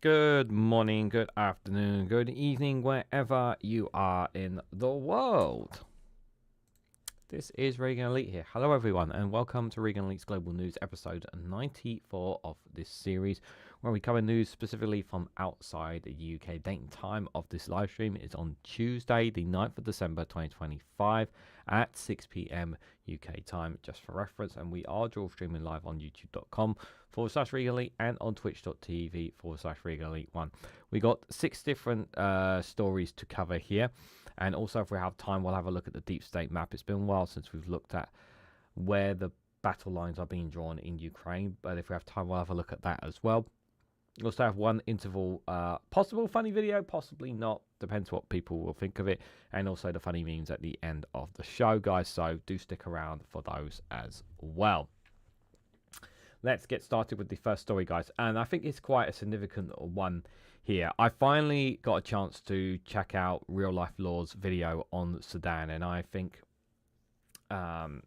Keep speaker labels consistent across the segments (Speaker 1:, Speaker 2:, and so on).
Speaker 1: Good morning, good afternoon, good evening, wherever you are in the world. This is Reganelite here. Hello everyone and welcome to Reganelite's Global News episode 94 of this series, where we cover news specifically from outside the UK. Date and time of this live stream is on Tuesday the 9th of December 2025 at 6 p.m. UK time, just for reference, and we are dual streaming live on youtube.com/Reganelite and on twitch.tv/Reganelite1. We got 6 different stories to cover here. And also, if we have time, we'll have a look at the deep state map. It's been a while since we've looked at where the battle lines are being drawn in Ukraine. But if we have time, we'll have a look at that as well. We also have one interval, possible funny video, possibly not. Depends what people will think of it. And also the funny memes at the end of the show, guys. So do stick around for those as well. Let's get started with the first story, guys. And I think it's quite a significant one here. I finally got a chance to check out Real Life Law's video on Sudan, and I think you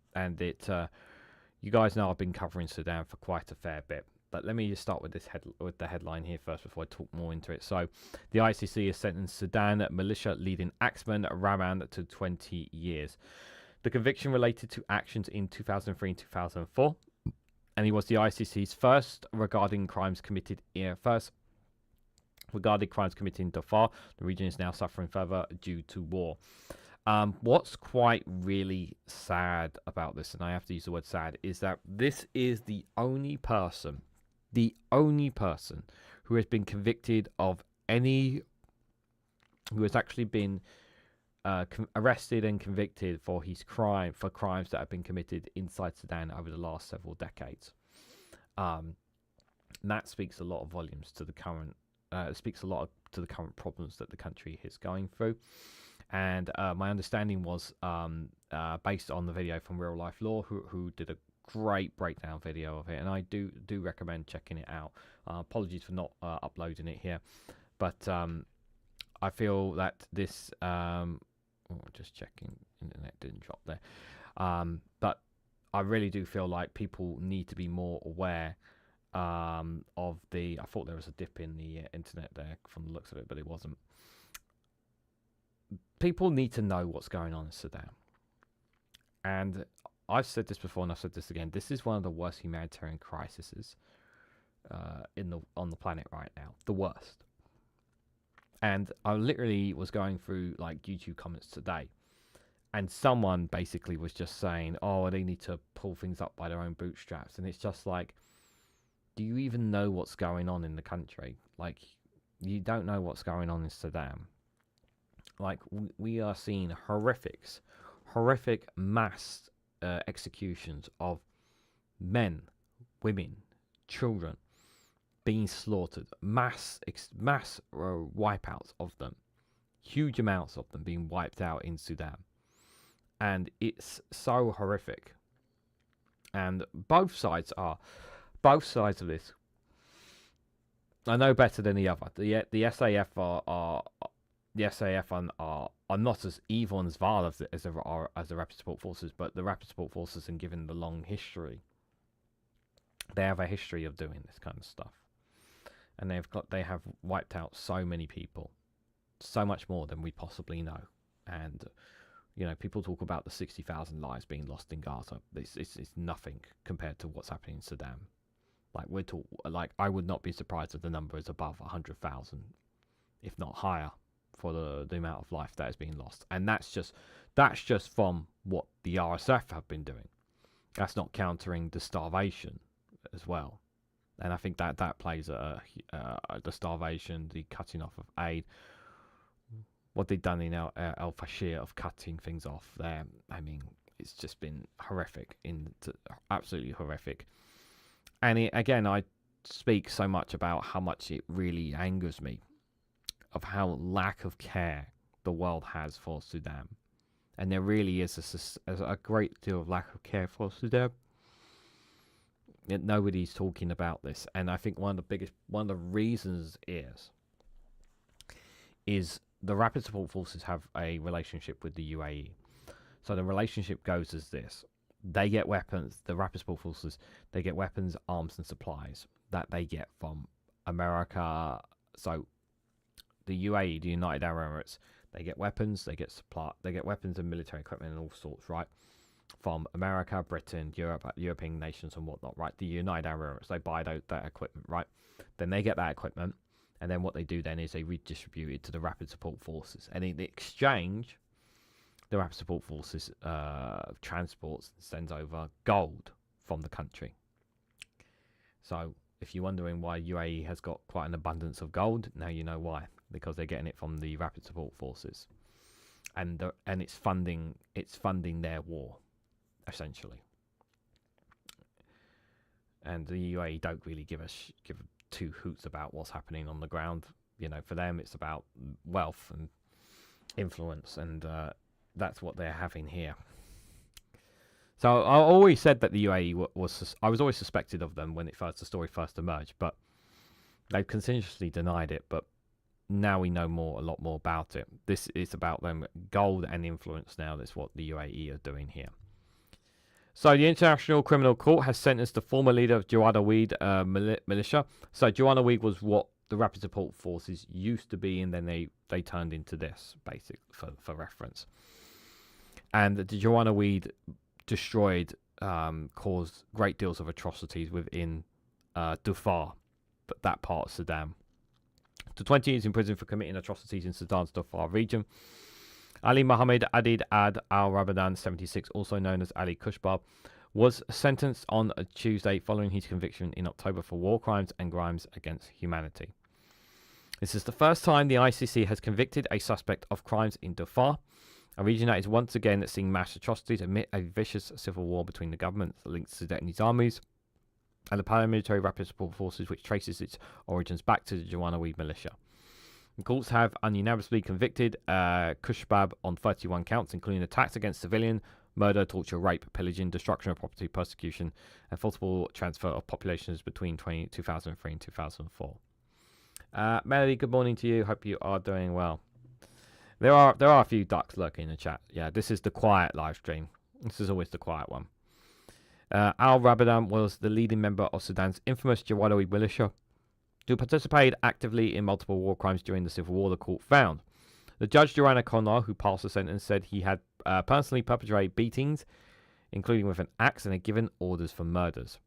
Speaker 1: guys know I've been covering Sudan for quite a fair bit, but let me just start with the headline here first before I talk more into it. So the ICC has sentenced Sudan militia-leading axeman Rahman to 20 years. The conviction related to actions in 2003 and 2004, and he was the ICC's first regarding crimes committed in Darfur. The region is now suffering further due to war. What's quite really sad about this, and I have to use the word sad, is that this is the only person who has been convicted of who has actually been arrested and convicted for crimes that have been committed inside Sudan over the last several decades. That speaks a lot of volumes to the current. Speaks a lot to the current problems that the country is going through, and my understanding was based on the video from Real Life Law, who did a great breakdown video of it, and I do recommend checking it out. Apologies for not uploading it here, but I feel that this just checking, internet didn't drop there, but I really do feel like people need to be more aware of the. I thought there was a dip in the internet there from the looks of it, but it wasn't. People need to know what's going on in Sudan, and I've said this before and I've said this again. This is one of the worst humanitarian crises on the planet right now, the worst. And I literally was going through like YouTube comments today, and someone basically was just saying, "Oh, they need to pull things up by their own bootstraps," and it's just like, do you even know what's going on in the country? Like, you don't know what's going on in Sudan. Like, we are seeing horrific mass executions of men, women, children being slaughtered. Mass wipeouts of them. Huge amounts of them being wiped out in Sudan. And it's so horrific. And both sides of this, I know better than the other. The SAF are not as evil and as vile as the Rapid Support Forces, but the Rapid Support Forces, and given the long history, they have a history of doing this kind of stuff, and they have wiped out so many people, so much more than we possibly know. And people talk about the 60,000 lives being lost in Gaza. It's nothing compared to what's happening in Sudan. I would not be surprised if the number is above 100,000, if not higher, for the amount of life that is being lost. And that's just from what the RSF have been doing. That's not countering the starvation as well. And I think that plays the starvation, the cutting off of aid, what they've done in El Fashir of cutting things off there. I mean, it's just been horrific, absolutely horrific. And again, I speak so much about how much it really angers me of how lack of care the world has for Sudan. And there really is a great deal of lack of care for Sudan. Yet nobody's talking about this. And I think one of the reasons is the Rapid Support Forces have a relationship with the UAE. So the relationship goes as this. They get weapons, the Rapid Support Forces, they get weapons, arms and supplies that they get from America, So the UAE, the United Arab Emirates, they get weapons, they get weapons and military equipment and all sorts, right? From America, Britain, Europe, European nations and whatnot, right? The United Arab Emirates, they buy that equipment, right? Then they get that equipment, and then what they do then is they redistribute it to the Rapid Support Forces. And in exchange, the Rapid Support Forces transports and sends over gold from the country. So if you're wondering why UAE has got quite an abundance of gold, now you know why. Because they're getting it from the Rapid Support Forces. And it's funding their war, essentially. And the UAE don't really give two hoots about what's happening on the ground. You know, for them it's about wealth and influence, and that's what they're having here. So I always said that the UAE I was always suspected of them when the story first emerged, but they've continuously denied it. But now we know a lot more about it. This is about them, gold and influence now. That's what the UAE are doing here. So the International Criminal Court has sentenced the former leader of Janjaweed militia. So Janjaweed was what the Rapid Support Forces used to be, and then they turned into this, basically, for reference. And the Janjaweed destroyed, caused great deals of atrocities within Darfur, that part of Sudan. To 20 years in prison for committing atrocities in Sudan's Darfur region. Ali Mohammed Adid Ad al-Ramadan, 76, also known as Ali Kushbab, was sentenced on a Tuesday following his conviction in October for war crimes and crimes against humanity. This is the first time the ICC has convicted a suspect of crimes in Darfur, a region that is once again seeing mass atrocities amid a vicious civil war between the government linked to Sudanese armies and the paramilitary Rapid Support Forces, which traces its origins back to the Janjaweed militia. The courts have unanimously convicted Kushbab on 31 counts, including attacks against civilian, murder, torture, rape, pillaging, destruction of property, persecution, and forcible transfer of populations between 2003 and 2004. Melody, good morning to you. Hope you are doing well. There are a few ducks lurking in the chat. Yeah, this is the quiet live stream. This is always the quiet one. Al-Ramadan was the leading member of Sudan's infamous Janjaweed militia, who participated actively in multiple war crimes during the civil war, the court found. The judge, Joanna Connor, who passed the sentence, said he had personally perpetrated beatings, including with an axe, and had given orders for murders.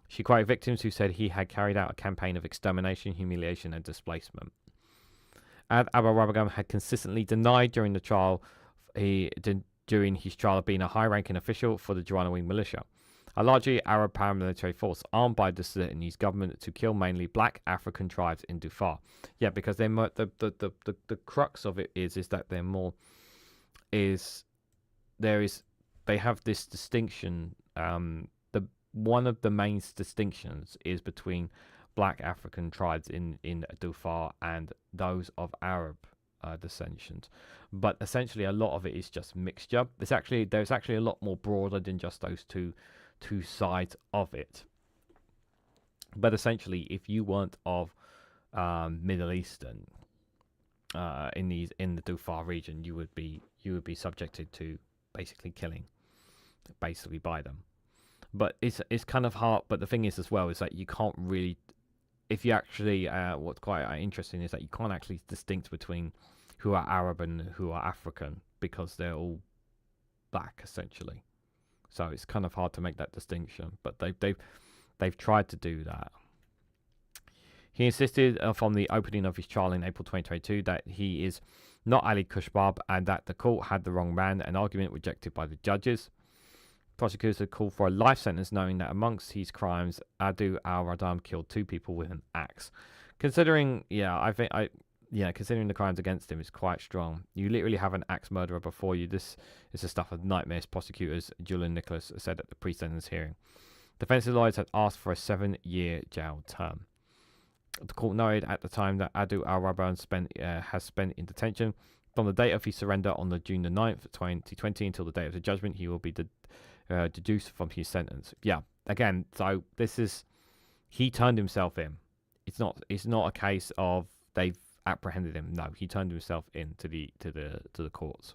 Speaker 1: She quoted victims who said he had carried out a campaign of extermination, humiliation, and displacement. Al-Ramadan had consistently denied during his trial of being a high-ranking official for the Janjaweed militia, a largely Arab paramilitary force armed by the Sudanese government to kill mainly black African tribes in Darfur. Yeah, because they're more, the crux of it is that they're more they have this distinction. One of the main distinctions is between black African tribes in Darfur and those of Arab dissensions, but essentially a lot of it is just mixture. There's actually a lot more broader than just those two sides of it. But essentially, if you weren't of Middle Eastern in the Darfur region, you would be subjected to basically killing, basically by them. But it's kind of hard. But the thing is as well is that you can't really, if you actually what's quite interesting is that you can't actually distinct between who are Arab and who are African, because they're all black essentially. So it's kind of hard to make that distinction, but they've tried to do that. He insisted from the opening of his trial in April 2022 that he is not Ali Kushbab and that the court had the wrong man, an argument rejected by the judges. Prosecutors had called for a life sentence, knowing that amongst his crimes, Adu al-Radam killed 2 people with an axe. Considering the crimes against him is quite strong. You literally have an axe murderer before you. This is the stuff of nightmares, prosecutors Julian Nicholas said at the pre-sentence hearing. Defense lawyers had asked for a 7-year jail term. The court noted at the time that Adu al-Radam has spent in detention from the date of his surrender on the June the 9th, 2020 until the date of the judgment. He will be deduced from his sentence. Yeah, again, so he turned himself in. It's not a case of they've apprehended him. No, he turned himself in to the courts.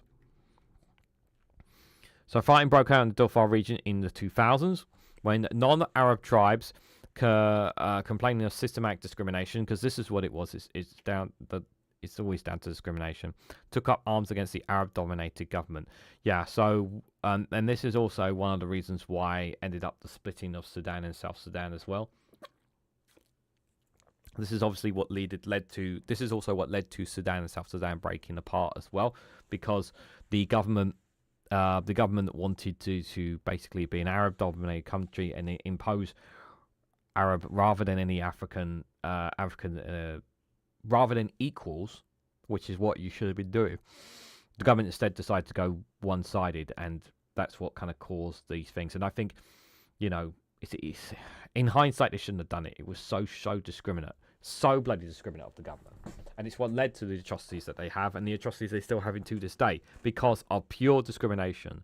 Speaker 1: So fighting broke out in the Darfur region in the 2000s when non-Arab tribes complaining of systematic discrimination, because this is what it was. It's always down to discrimination. Took up arms against the Arab-dominated government. Yeah, so and this is also one of the reasons why ended up the splitting of Sudan and South Sudan as well. This is obviously what led to. This is also what led to Sudan and South Sudan breaking apart as well, because the government wanted to basically be an Arab-dominated country and impose Arab rather than any African rather than equals, which is what you should have been doing. The government instead decided to go one-sided, and that's what kind of caused these things. And I think, it's in hindsight, they shouldn't have done it. It was so discriminate, so bloody discriminate of the government. And it's what led to the atrocities that they have, and the atrocities they still have to this day, because of pure discrimination,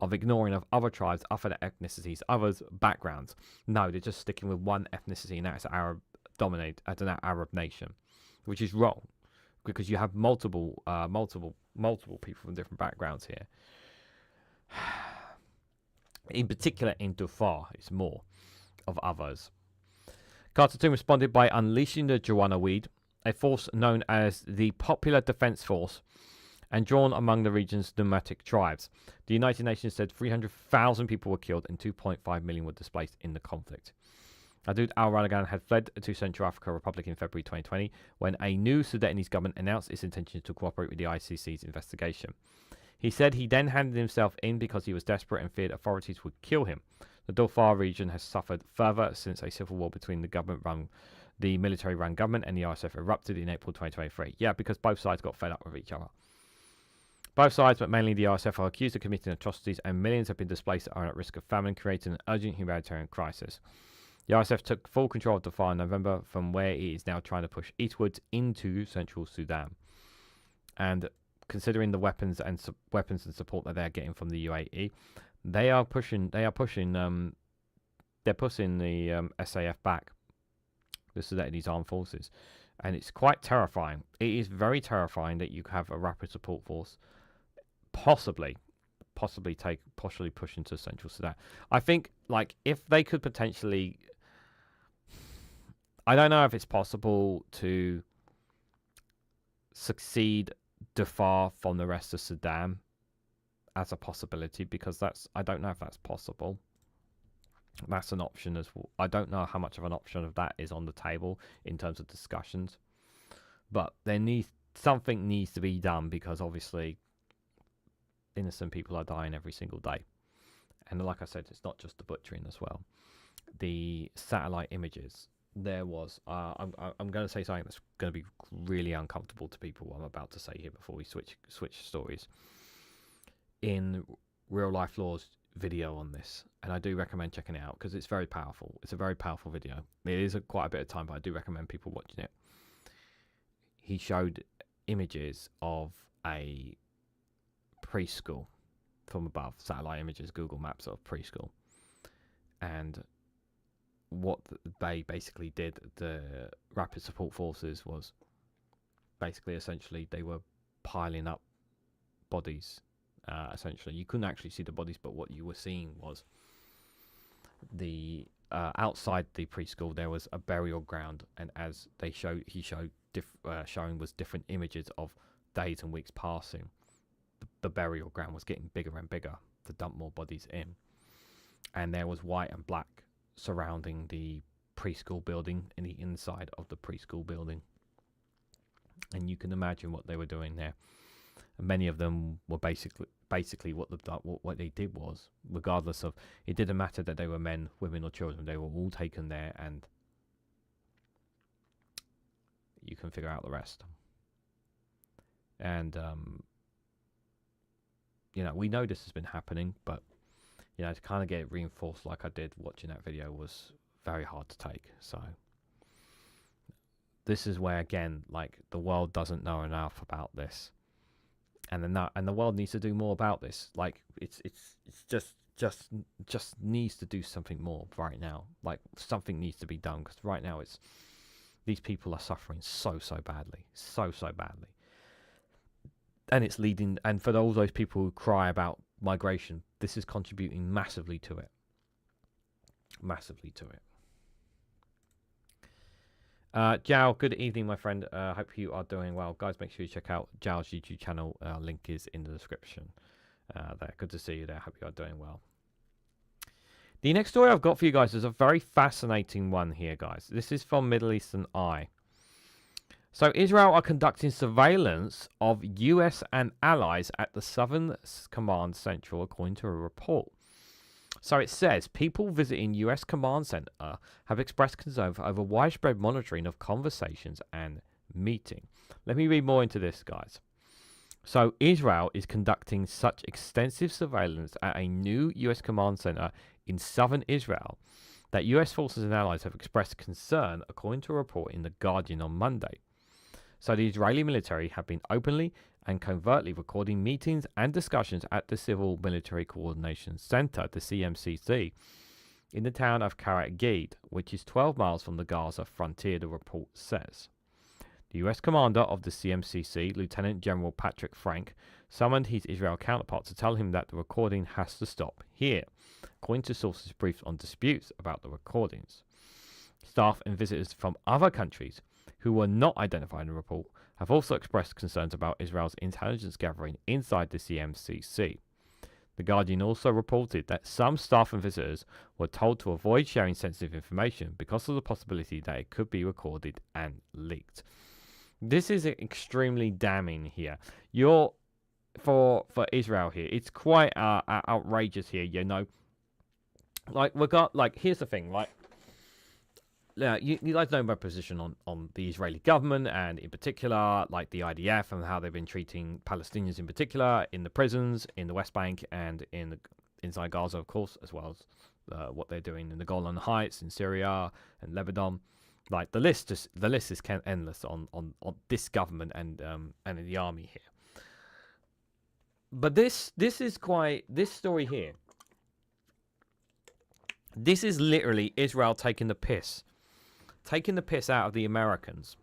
Speaker 1: of ignoring of other tribes, other ethnicities, others' backgrounds. No, they're just sticking with one ethnicity, and that's Arab-dominated as an Arab nation, which is wrong, because you have multiple people from different backgrounds here. In particular, in Darfur, it's more of others. Khartoum responded by unleashing the Janjaweed, a force known as the Popular Defense Force, and drawn among the region's nomadic tribes. The United Nations said 300,000 people were killed and 2.5 million were displaced in the conflict. Adud al-Ralagan had fled to Central African Republic in February 2020 when a new Sudanese government announced its intention to cooperate with the ICC's investigation. He said he then handed himself in because he was desperate and feared authorities would kill him. The Darfur region has suffered further since a civil war between the military-run government and the RSF erupted in April 2023. Yeah, because both sides got fed up with each other. Both sides, but mainly the RSF, are accused of committing atrocities, and millions have been displaced and are at risk of famine, creating an urgent humanitarian crisis. The RSF took full control of Darfur in November, from where it is now trying to push eastwards into central Sudan. And considering the weapons and support that they're getting from the UAE, they're pushing the SAF back, the Sudanese armed forces, and it's quite terrifying. It is very terrifying that you have a rapid support force possibly push into central Sudan. I think, if they could potentially, I don't know if it's possible to succeed Darfur from the rest of Sudan as a possibility, because I don't know if that's possible. That's an option as well. I don't know how much of an option of that is on the table in terms of discussions, but something needs to be done, because obviously innocent people are dying every single day. And like I said, it's not just the butchering as well. The satellite images. There was I'm going to say something that's going to be really uncomfortable to people, what I'm about to say here, before we switch stories. In Real Life Law's video on this, and I do recommend checking it out because it's very powerful. It's a very powerful video. It is quite a bit of time, but I do recommend people watching it. He showed images of a preschool from above, satellite images, Google Maps of preschool, and what they basically did, the rapid support forces, was essentially they were piling up bodies. Essentially, you couldn't actually see the bodies, but what you were seeing was the outside the preschool there was a burial ground, and as he showed showing was different images of days and weeks passing. The burial ground was getting bigger and bigger to dump more bodies in, and there was white and black surrounding the preschool building and the inside of the preschool building, and you can imagine what they were doing there. And many of them were basically what they did was, regardless of, it didn't matter that they were men, women or children, they were all taken there, and you can figure out the rest. And we know this has been happening, but to kind of get it reinforced like I did watching that video was very hard to take. So this is where, again, the world doesn't know enough about this, and the world needs to do more about this. It's just needs to do something more right now. Something needs to be done, because right now these people are suffering so badly, so badly. And it's leading, and for all those people who cry about migration, this is contributing massively to it. Jao, good evening, my friend. Hope you are doing well. Guys, make sure you check out Jao's YouTube channel. Link is in the description. There. Good to see you there. Hope you are doing well. The next story I've got for you guys is a very fascinating one here, guys. This is from Middle Eastern Eye. So, Israel are conducting surveillance of US and allies at the Southern Command Central, according to a report. So it says, people visiting US Command Center have expressed concern over widespread monitoring of conversations and meeting. Let me read more into this, guys. So Israel is conducting such extensive surveillance at a new US Command Center in southern Israel that US forces and allies have expressed concern, according to a report in The Guardian on Monday. So the Israeli military have been openly and covertly recording meetings and discussions at the Civil Military Coordination Center, the CMCC, in the town of Karat Gid, which is 12 miles from the Gaza frontier, the report says. The US commander of the CMCC, Lieutenant General Patrick Frank, summoned his Israel counterpart to tell him that the recording has to stop here, according to sources briefed on disputes about the recordings. Staff and visitors from other countries who were not identified in the report have also expressed concerns about Israel's intelligence gathering inside the CMCC. The Guardian also reported that some staff and visitors were told to avoid sharing sensitive information because of the possibility that it could be recorded and leaked. This is extremely damning here. For Israel here, it's quite outrageous here, you know. Here's the thing, yeah, you guys know my position on the Israeli government, and in particular, like the IDF and how they've been treating Palestinians in particular in the prisons, in the West Bank, and inside Gaza, of course, as well as what they're doing in the Golan Heights, in Syria and Lebanon. Like the list is endless on this government and the army here. But this story here. This is literally Israel taking the piss out of the Americans.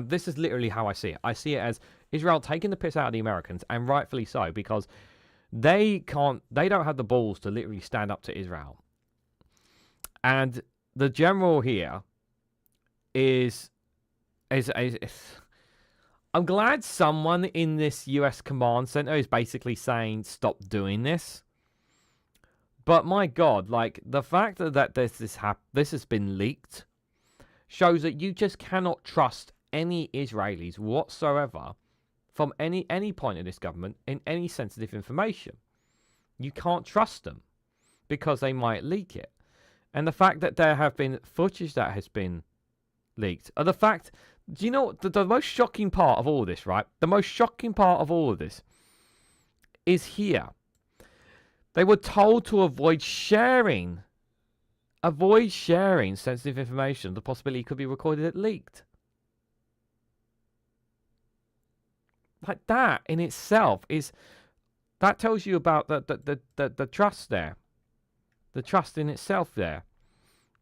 Speaker 1: This is literally how I see it. I see it as Israel taking the piss out of the Americans, and rightfully so, because they don't have the balls to literally stand up to Israel. And the general here is I'm glad someone in this US command center is basically saying stop doing this. But my God, like the fact that this has been leaked shows that you just cannot trust any Israelis whatsoever from any point of this government in any sensitive information. You can't trust them because they might leak it. And the fact that there have been footage that has been leaked, or the fact, do you know the most shocking part of all of this, right? The most shocking part of all of this is here. They were told to avoid sharing sensitive information. The possibility could be recorded and leaked. Like that in itself that tells you about the trust there. The trust in itself there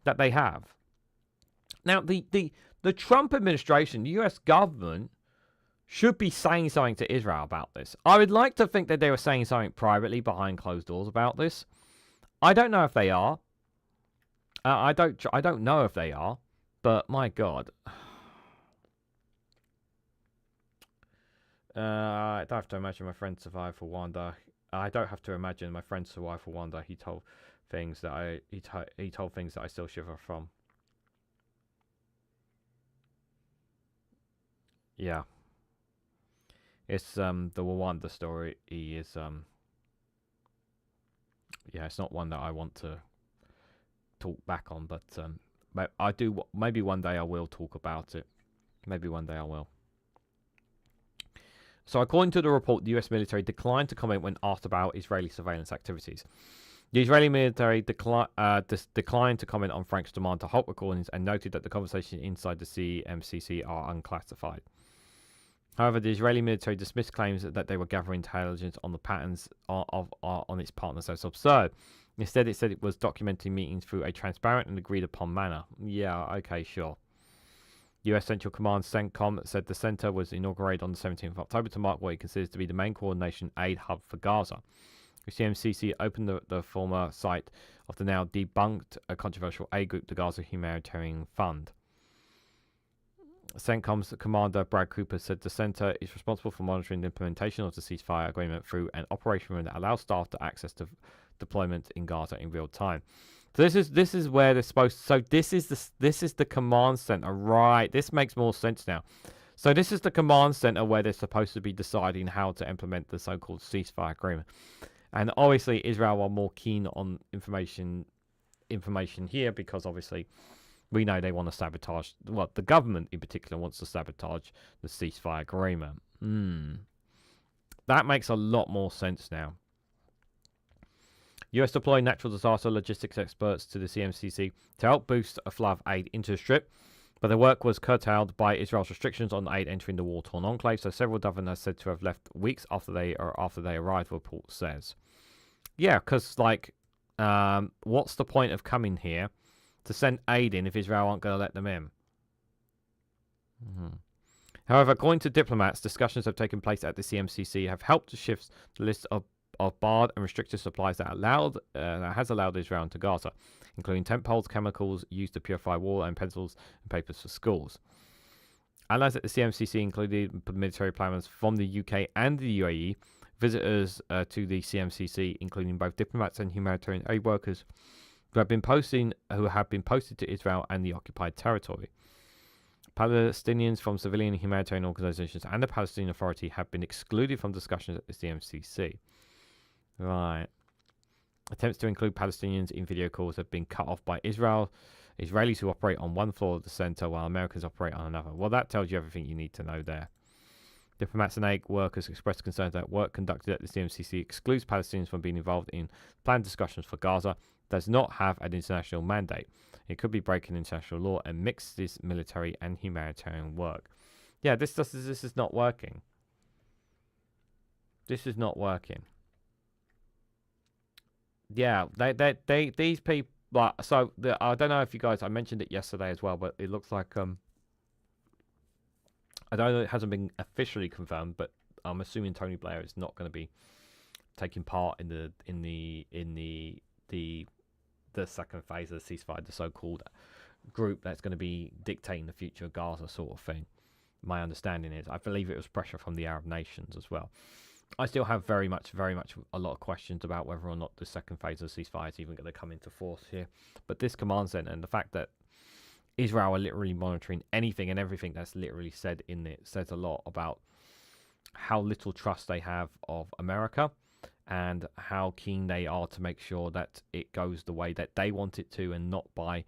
Speaker 1: that they have. Now the Trump administration, the US government, should be saying something to Israel about this. I would like to think that they were saying something privately behind closed doors about this. I don't know if they are. I don't know if they are, but my God. I don't have to imagine my friend survived for Wanda. I don't have to imagine my friend survived for Wanda. He told things that he told things that I still shiver from. Yeah. It's the Rwanda story. He is yeah, it's not one that I want to talk back on, but I do. Maybe one day I will talk about it. Maybe one day I will. So, according to the report, the US military declined to comment when asked about Israeli surveillance activities. The Israeli military declined to comment on Frank's demand to halt recordings and noted that the conversations inside the CMCC are unclassified. However, the Israeli military dismissed claims that they were gathering intelligence on the patterns on its partners as absurd. Instead, it said it was documenting meetings through a transparent and agreed-upon manner. Yeah, okay, sure. US Central Command CENTCOM said the center was inaugurated on the 17th of October to mark what it considers to be the main coordination aid hub for Gaza. The CMCC opened the former site of the now debunked controversial aid group, the Gaza Humanitarian Fund. CENTCOM's commander Brad Cooper said the center is responsible for monitoring the implementation of the ceasefire agreement through an operation room that allows staff to access the deployment in Gaza in real time. So this is where they're supposed. So this is the command center, right? This makes more sense now. So this is the command center where they're supposed to be deciding how to implement the so-called ceasefire agreement. And obviously Israel are more keen on information here because obviously we know they want to sabotage. Well, the government in particular wants to sabotage the ceasefire agreement. That makes a lot more sense now. US deployed natural disaster logistics experts to the CMCC to help boost a flow of aid into the Strip, but their work was curtailed by Israel's restrictions on aid entering the war-torn enclave, so several governors said to have left weeks after they arrived, the report says. Yeah, because, like, what's the point of coming here to send aid in if Israel aren't going to let them in? However, according to diplomats, discussions have taken place at the CMCC have helped to shift the list of barred and restricted supplies that has allowed Israel into Gaza, including tent poles, chemicals used to purify water, and pencils and papers for schools. Allies at the CMCC included military planners from the UK and the UAE. Visitors to the CMCC, including both diplomats and humanitarian aid workers, who have been posted to Israel and the occupied territory. Palestinians from civilian and humanitarian organizations and the Palestinian Authority have been excluded from discussions at the CMCC. Right. Attempts to include Palestinians in video calls have been cut off by Israelis who operate on one floor of the center while Americans operate on another. Well, that tells you everything you need to know there. Diplomats and aid workers expressed concern that work conducted at the CMCC excludes Palestinians from being involved in planned discussions for Gaza, does not have an international mandate. It could be breaking international law and mixes military and humanitarian work. Yeah, this is not working. This is not working. Yeah, these people. So I don't know if you guys. I mentioned it yesterday as well, but it looks like I don't know. It hasn't been officially confirmed, but I'm assuming Tony Blair is not going to be taking part in the second phase of the ceasefire, the so-called group that's going to be dictating the future of Gaza, sort of thing. My understanding is, I believe it was pressure from the Arab nations as well. I still have very much a lot of questions about whether or not the second phase of the ceasefire is even going to come into force here. But this command center and the fact that Israel are literally monitoring anything and everything that's literally said in it says a lot about how little trust they have of America and how keen they are to make sure that it goes the way that they want it to and not by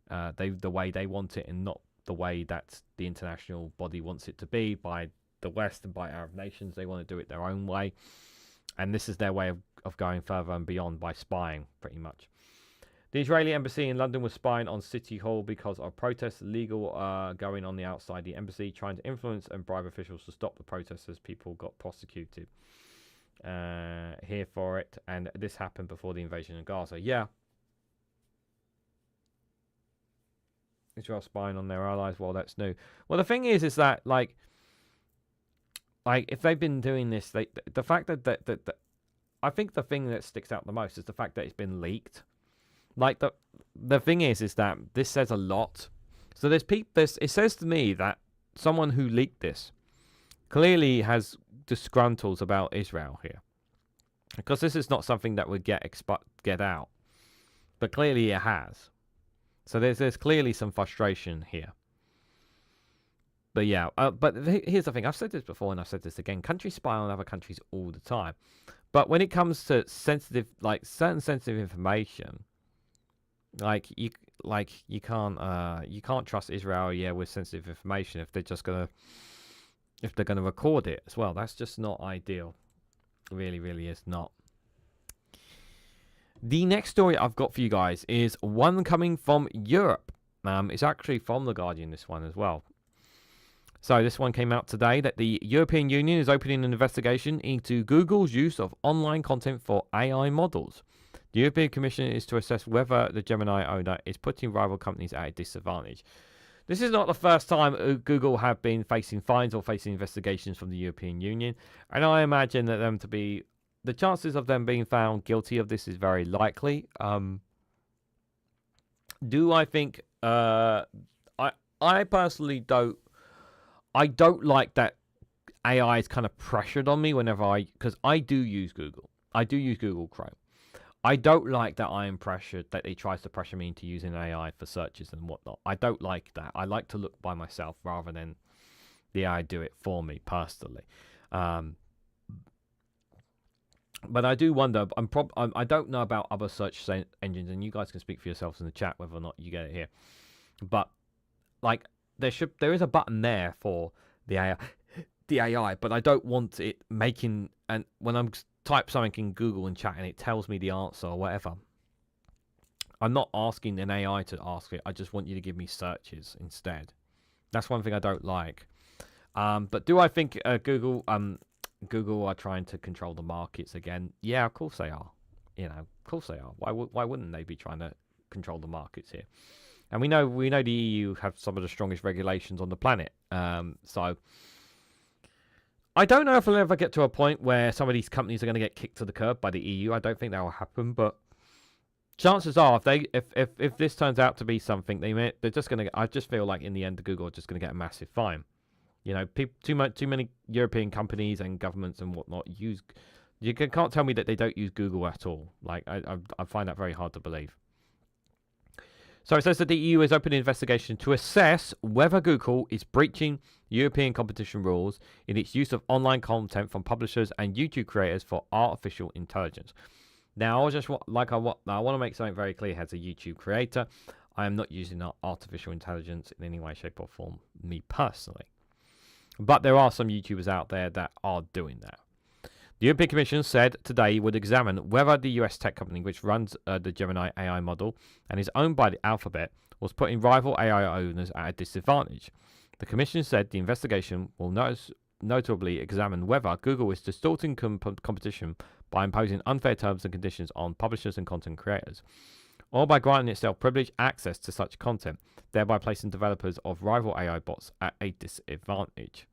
Speaker 1: the way they want it and not the way that the international body wants it to be by the West and by Arab nations. They want to do it their own way. And this is their way of going further and beyond by spying, pretty much. The Israeli embassy in London was spying on City Hall because of protests legal going on the outside the embassy, trying to influence and bribe officials to stop the protests as people got prosecuted here for it. And this happened before the invasion of Gaza. Yeah. Israel spying on their allies. Well, that's new. Well, the thing is that, like if they've been doing this, the fact that I think the thing that sticks out the most is the fact that it's been leaked. Like the thing is that this says a lot. So it says to me that someone who leaked this clearly has disgruntles about Israel here, because this is not something that would get out, but clearly it has. So there's clearly some frustration here. But yeah, but here's the thing. I've said this before and I've said this again. Countries spy on other countries all the time. But when it comes to certain sensitive information, you can't trust Israel, with sensitive information if they're gonna record it as well. That's just not ideal. It really, really is not. The next story I've got for you guys is one coming from Europe. It's actually from The Guardian, this one as well. So this one came out today that the European Union is opening an investigation into Google's use of online content for AI models. The European Commission is to assess whether the Gemini owner is putting rival companies at a disadvantage. This is not the first time Google have been facing fines or facing investigations from the European Union, and I imagine that the chances of them being found guilty of this is very likely. Do I think? I personally don't I don't like that AI is kind of pressured on me whenever because I do use Google. I do use Google Chrome. I don't like that I am pressured, that it tries to pressure me into using AI for searches and whatnot. I don't like that. I like to look by myself rather than the AI do it for me personally. But I do wonder. I don't know about other search engines, and you guys can speak for yourselves in the chat whether or not you get it here. But like there is a button there for the AI, but I don't want it making, and when I'm type something in Google and chat and it tells me the answer or whatever, I'm not asking an AI to ask it. I just want you to give me searches instead. That's one thing I don't like. But do I think Google are trying to control the markets again? Yeah, of course they are. Of course they are. Why wouldn't they be trying to control the markets here? And we know the EU have some of the strongest regulations on the planet. So I don't know if we'll ever get to a point where some of these companies are going to get kicked to the curb by the EU. I don't think that will happen, but chances are, if this turns out to be something, they're just going to. I just feel like in the end, Google are just going to get a massive fine. Too many European companies and governments and whatnot use. You can't tell me that they don't use Google at all. Like I find that very hard to believe. So it says that the EU has opened an investigation to assess whether Google is breaching European competition rules in its use of online content from publishers and YouTube creators for artificial intelligence. Now, I want to make something very clear as a YouTube creator. I am not using artificial intelligence in any way, shape, or form, me personally. But there are some YouTubers out there that are doing that. The European Commission said today it would examine whether the US tech company, which runs the Gemini AI model and is owned by the Alphabet, was putting rival AI owners at a disadvantage. The Commission said the investigation will notably examine whether Google is distorting competition by imposing unfair terms and conditions on publishers and content creators, or by granting itself privileged access to such content, thereby placing developers of rival AI bots at a disadvantage.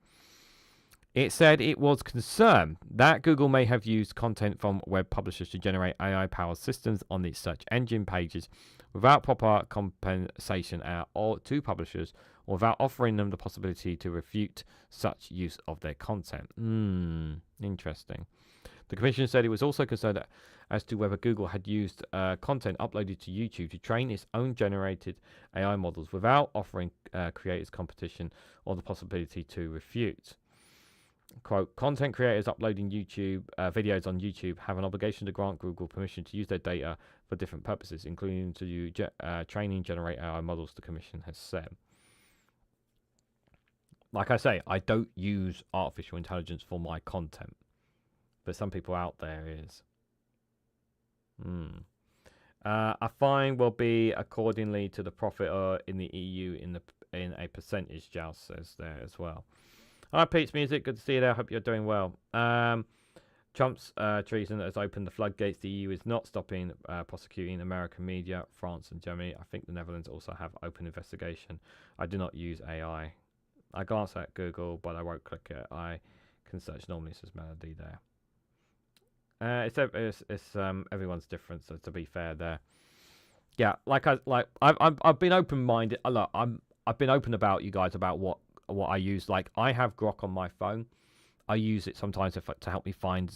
Speaker 1: It said it was concerned that Google may have used content from web publishers to generate AI-powered systems on its search engine pages without proper compensation to publishers, or without offering them the possibility to refute such use of their content. Interesting. The Commission said it was also concerned as to whether Google had used content uploaded to YouTube to train its own generated AI models without offering creators competition or the possibility to refute. Quote, content creators uploading YouTube videos on YouTube have an obligation to grant Google permission to use their data for different purposes, including to training generate AI models, the Commission has said. Like I say, I don't use artificial intelligence for my content, but some people out there is. A fine will be accordingly to the profit in the EU in a percentage, Joust says there as well. Hi, Pete's Music. Good to see you there. Hope you're doing well. Trump's treason has opened the floodgates. The EU is not stopping prosecuting American media, France and Germany. I think the Netherlands also have open investigation. I do not use AI. I glance at Google, but I won't click it. I can search normally, says Melody there. It's everyone's different. So to be fair, there. Yeah, I've been open-minded. Look, I've been open about you guys about what I use. Like, I have Grok on my phone. I use it sometimes to help me find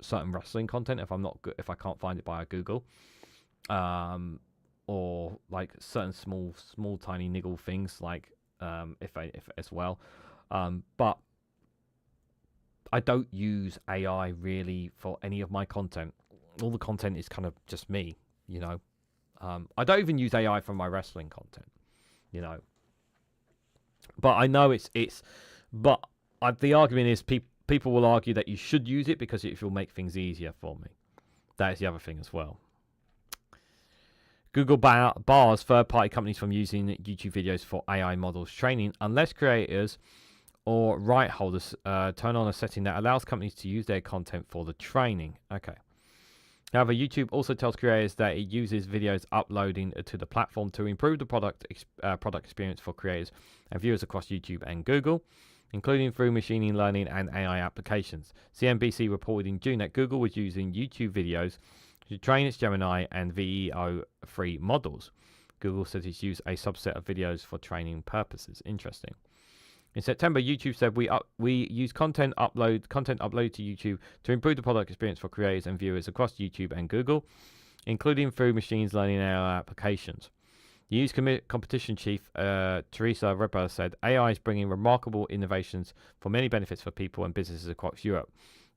Speaker 1: certain wrestling content if I can't find it via Google, or like certain small tiny niggle things like if as well. But I don't use AI really for any of my content. All the content is kind of just me, you know. I don't even use AI for my wrestling content, you know. But I know but the argument is people will argue that you should use it because it will make things easier for me. That is the other thing as well. Google bars third-party companies from using YouTube videos for AI models training unless creators or right holders turn on a setting that allows companies to use their content for the training. Okay. However, YouTube also tells creators that it uses videos uploading to the platform to improve the product experience for creators and viewers across YouTube and Google, including through machine learning and AI applications. CNBC reported in June that Google was using YouTube videos to train its Gemini and VEO3 models. Google says it's used a subset of videos for training purposes. Interesting. In September, YouTube said we use content upload to YouTube to improve the product experience for creators and viewers across YouTube and Google, including through machine learning AI applications. The Use competition chief, Teresa Ripper, said AI is bringing remarkable innovations for many benefits for people and businesses across Europe.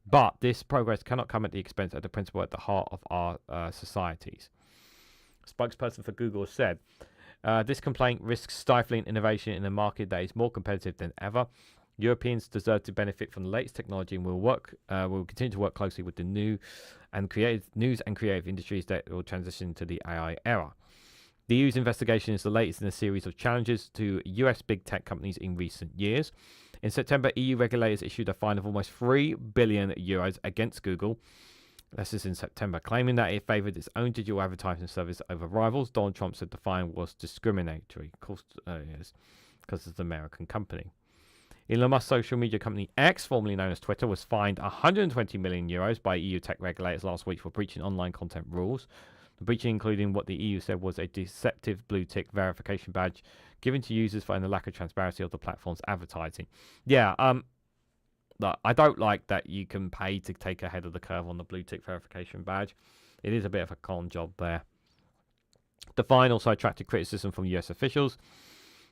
Speaker 1: But this progress cannot come at the expense of the principle at the heart of our societies. A spokesperson for Google said, this complaint risks stifling innovation in a market that is more competitive than ever. Europeans deserve to benefit from the latest technology and will continue to work closely with the news and creative industries that will transition to the AI era. The EU's investigation is the latest in a series of challenges to US big tech companies in recent years. In September, EU regulators issued a fine of almost €3 billion against Google. This is in September, claiming that it favoured its own digital advertising service over rivals. Donald Trump said the fine was discriminatory, of course, because it's an American company. Elon Musk's social media company X, formerly known as Twitter, was fined €120 million by EU tech regulators last week for breaching online content rules. The breaching including what the EU said was a deceptive blue tick verification badge given to users for the lack of transparency of the platform's advertising. Yeah, I don't like that you can pay to take ahead of the curve on the blue tick verification badge. It is a bit of a con job there. The fine also attracted criticism from US officials,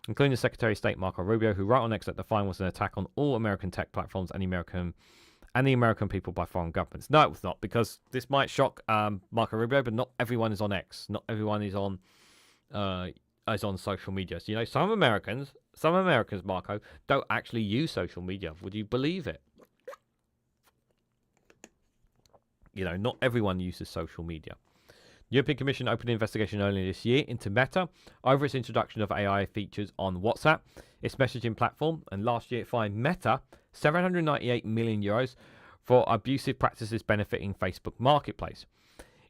Speaker 1: including the Secretary of State Marco Rubio, who wrote on X that the fine was an attack on all American tech platforms and the American people by foreign governments. No, it was not, because this might shock Marco Rubio, but not everyone is on X. Not everyone is on social media. So, some Americans, Marco, don't actually use social media. Would you believe it? Not everyone uses social media. The European Commission opened an investigation earlier this year into Meta over its introduction of AI features on WhatsApp, its messaging platform, and last year it fined Meta €798 million for abusive practices benefiting Facebook Marketplace.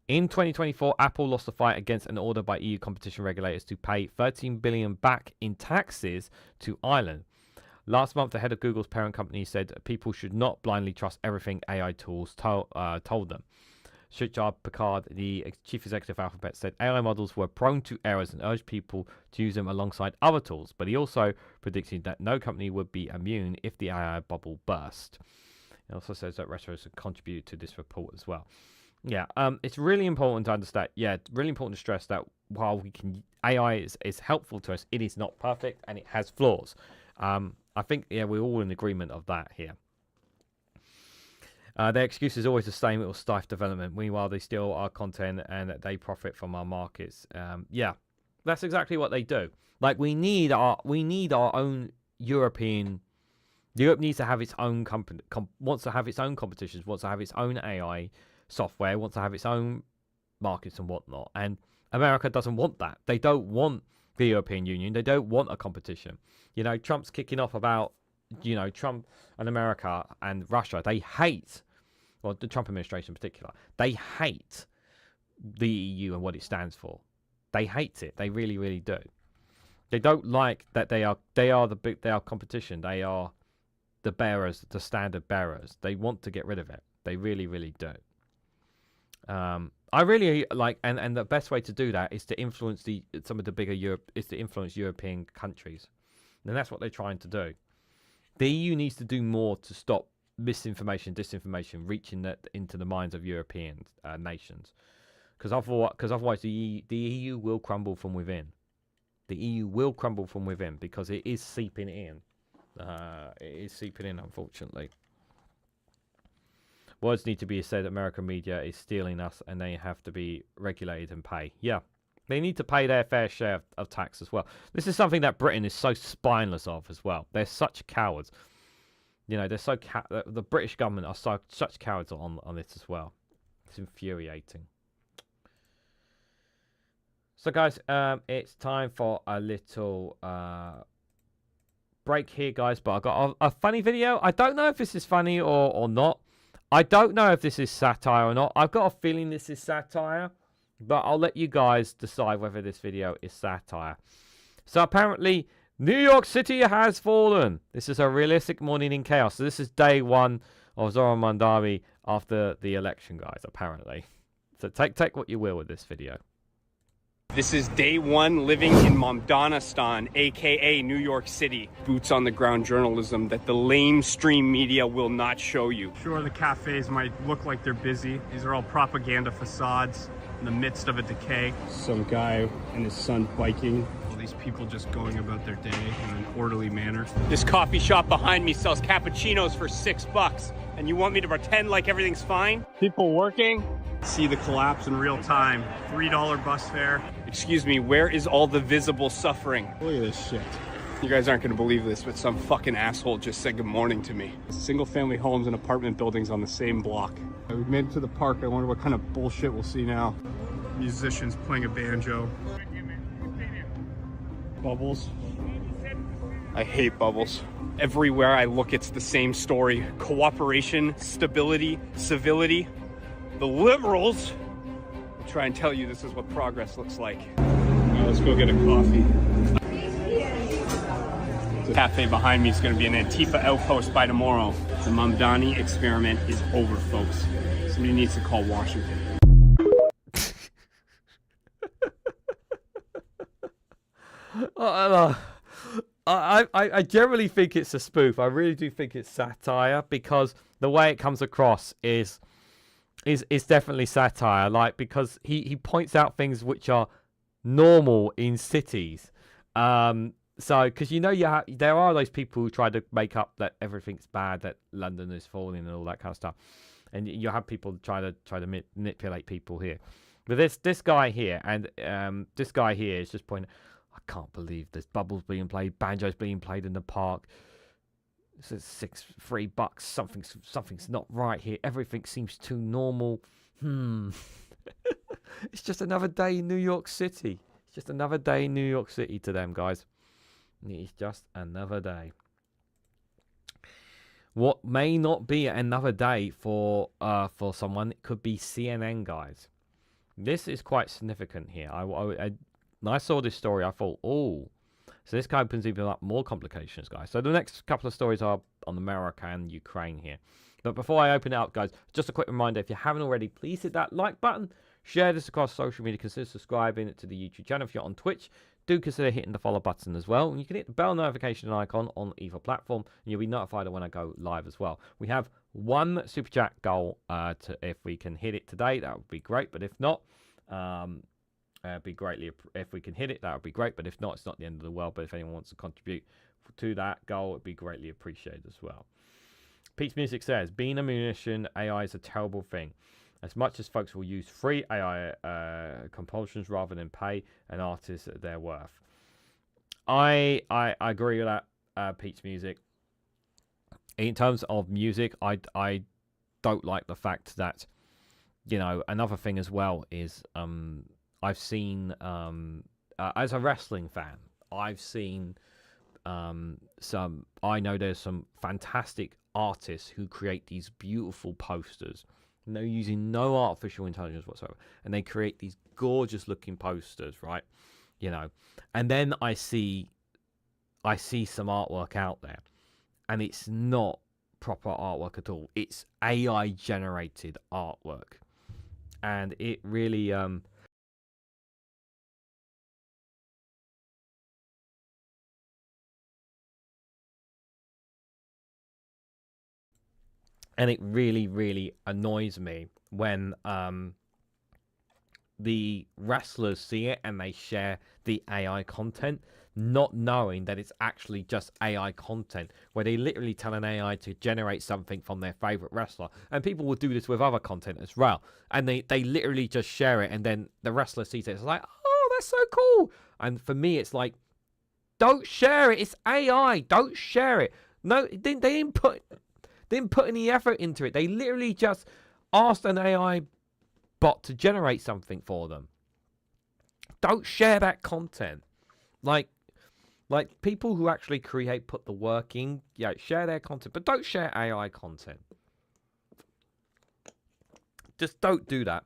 Speaker 1: In 2024, Apple lost the fight against an order by EU competition regulators to pay $13 billion back in taxes to Ireland. Last month, the head of Google's parent company said people should not blindly trust everything AI tools told them. Sridhar Pichard, the chief executive of Alphabet, said AI models were prone to errors and urged people to use them alongside other tools, but he also predicted that no company would be immune if the AI bubble burst. It also says that restaurants have contributed to this report as well. Yeah, it's really important to understand. Yeah, really important to stress that while AI is helpful to us, it is not perfect and it has flaws. I think we're all in agreement of that here. Their excuse is always the same: it will stifle development. Meanwhile, they steal our content and they profit from our markets. Yeah, that's exactly what they do. Like we need our own European. Europe needs to have its own wants to have its own competitions, wants to have its own AI software, wants to have its own markets and whatnot. And America doesn't want that. They don't want the European Union. They don't want a competition. Trump's kicking off about Trump and America and Russia. They hate. Well, the Trump administration in particular, they hate the EU and what it stands for. They hate it. They really, really do. They don't like that they are competition. They are the bearers, the standard bearers. They want to get rid of it. They really, really do. I really like, and the best way to do that is to influence some of the bigger Europe, is to influence European countries, and that's what they're trying to do. The EU needs to do more to stop misinformation, disinformation reaching into the minds of European nations, because otherwise the EU will crumble from within. The EU will crumble from within because it is seeping in. Unfortunately. Words need to be said. American media is stealing us, and they have to be regulated and pay. Yeah, they need to pay their fair share of tax as well. This is something that Britain is so spineless of as well. They're such cowards. They're so the British government are such cowards on this as well. It's infuriating. So, guys, it's time for a little break here, guys. But I got a funny video. I don't know if this is funny or not. I don't know if this is satire or not. I've got a feeling this is satire, but I'll let you guys decide whether this video is satire. So apparently, New York City has fallen. This is a realistic morning in chaos. So this is day one of Zoran Mandari after the election, guys, apparently. So take what you will with this video.
Speaker 2: This is day one living in Momdanistan, aka New York City. Boots on the ground journalism that the lamestream media will not show you. Sure, the cafes might look like they're busy. These are all propaganda facades in the midst of a decay. Some guy and his son biking. All these people just going about their day in an orderly manner. This coffee shop behind me sells cappuccinos for $6. And you want me to pretend like everything's fine? People working. See the collapse in real time. $3 bus fare. Excuse me, where is all the visible suffering? Look at this shit. You guys aren't gonna believe this, but some fucking asshole just said good morning to me. Single family homes and apartment buildings on the same block. We made it to the park. I wonder what kind of bullshit we'll see now. Musicians playing a banjo. Bubbles. I hate bubbles. Everywhere I look, it's the same story. Cooperation, stability, civility. The liberals will try and tell you this is what progress looks like. Well, let's go get a coffee. The cafe behind me is going to be an Antifa outpost by tomorrow. The Mamdani experiment is over, folks. Somebody needs to call Washington.
Speaker 1: I generally think it's a spoof. I really do think it's satire, because the way it comes across is definitely satire. Like, because he points out things which are normal in cities. So because there are those people who try to make up that everything's bad, that London is falling and all that kind of stuff, and you have people try to manipulate people here. But this guy here, and this guy here is just pointing. I can't believe there's bubbles being played, banjos being played in the park. This is $3. Something's not right here. Everything seems too normal. It's just another day in New York City. It's just another day in New York City to them, guys. It's just another day. What may not be another day for someone, it could be CNN, guys. This is quite significant here. When I saw this story, I thought, oh, so this guy opens even up more complications, guys. So the next couple of stories are on America and Ukraine here. But before I open it up, guys, just a quick reminder, if you haven't already, please hit that like button. Share this across social media. Consider subscribing to the YouTube channel. If you're on Twitch, do consider hitting the follow button as well. And you can hit the bell notification icon on either platform, and you'll be notified when I go live as well. We have one super chat goal. If we can hit it today, that would be great. But if not, be greatly if we can hit it, that would be great. But if not, it's not the end of the world. But if anyone wants to contribute to that goal, it'd be greatly appreciated as well. Pete's Music says, being a musician, AI is a terrible thing. As much as folks will use free AI compulsions rather than pay an artist their worth. I agree with that, Pete's Music. In terms of music, I don't like the fact that, another thing as well is I've seen, as a wrestling fan, I've seen I know there's some fantastic artists who create these beautiful posters. They're using no artificial intelligence whatsoever. And they create these gorgeous looking posters, right? And then I see some artwork out there. And it's not proper artwork at all. It's AI generated artwork. And it really really annoys me when the wrestlers see it and they share the AI content, not knowing that it's actually just AI content, where they literally tell an AI to generate something from their favorite wrestler. And people will do this with other content as well. And they literally just share it, and then the wrestler sees it. It's like, oh, that's so cool. And for me, it's like, don't share it. It's AI. Don't share it. No, they didn't put any effort into it. They literally just asked an AI bot to generate something for them. Don't share that content. Like people who actually put the work in, share their content, but don't share AI content. Just don't do that.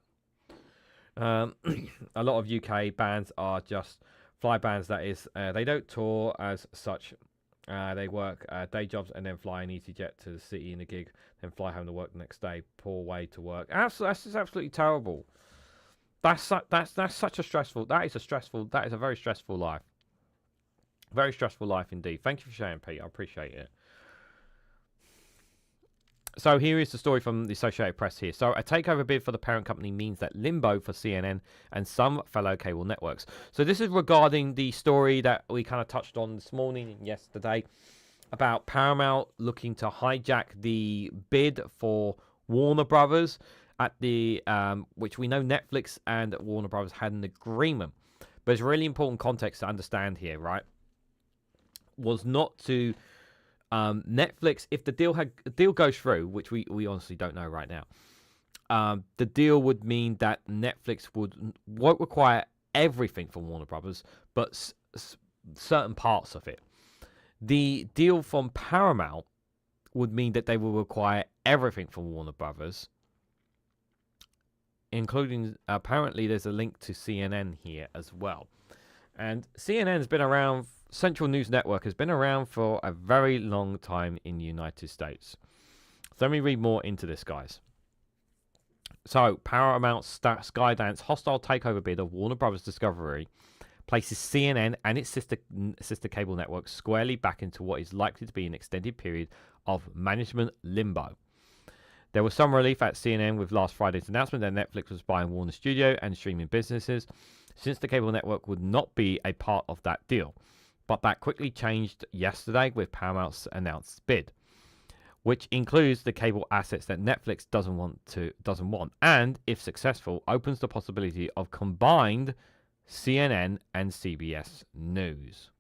Speaker 1: A lot of UK bands are just fly bands, that is. They don't tour as such. They work day jobs and then fly an EasyJet to the city in a gig, then fly home to work the next day. Poor way to work. That's just absolutely terrible. That's such a stressful. That is a very stressful life. Very stressful life indeed. Thank you for sharing, Pete. I appreciate it. So here is the story from the Associated Press here. So a takeover bid for the parent company means that limbo for CNN and some fellow cable networks. So this is regarding the story that we kind of touched on this morning and yesterday about Paramount looking to hijack the bid for Warner Brothers at the which we know Netflix and Warner Brothers had an agreement. But it's really important context to understand here, right? Was not to Netflix, if the deal goes through, which we honestly don't know right now, the deal would mean that Netflix won't require everything from Warner Brothers, but certain parts of it. The deal from Paramount would mean that they will require everything from Warner Brothers, including, apparently there's a link to CNN here as well. And CNN has been around, Central News Network has been around for a very long time in the United States. So let me read more into this, guys. So Paramount's Skydance hostile takeover bid of Warner Brothers Discovery places CNN and its sister cable networks squarely back into what is likely to be an extended period of management limbo. There was some relief at CNN with last Friday's announcement that Netflix was buying Warner Studio and streaming businesses, since the cable network would not be a part of that deal. But that quickly changed yesterday with Paramount's announced bid, which includes the cable assets that Netflix doesn't want, and if successful, opens the possibility of combined CNN and CBS News.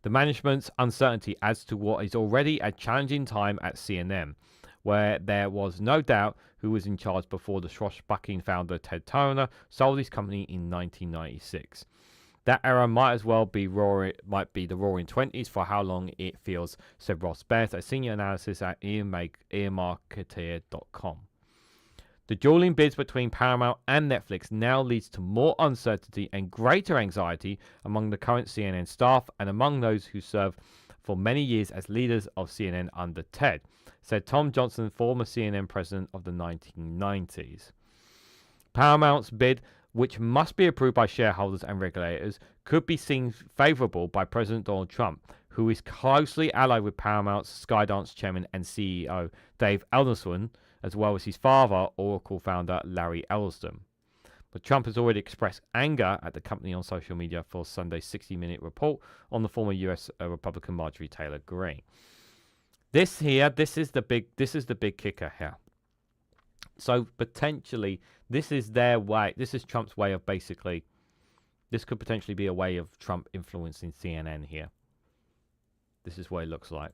Speaker 1: The management's uncertainty adds to what is already a challenging time at CNN, where there was no doubt who was in charge before the swashbuckling founder Ted Turner sold his company in 1996. That era might be the roaring 20s for how long it feels, said Ross Beth, a senior analyst at earmarketeer.com. The dueling bids between Paramount and Netflix now leads to more uncertainty and greater anxiety among the current CNN staff and among those who served for many years as leaders of CNN under Ted, said Tom Johnson, former CNN president of the 1990s. Paramount's bid, which must be approved by shareholders and regulators, could be seen favorable by President Donald Trump, who is closely allied with Paramount's Skydance chairman and CEO Dave Edelstein, as well as his father, Oracle founder Larry Ellison. But Trump has already expressed anger at the company on social media for Sunday's 60-minute report on the former U.S. Republican Marjorie Taylor Greene. This is the big kicker here. So potentially, this is their way. This is Trump's way of basically. This could potentially be a way of Trump influencing CNN here. This is what it looks like.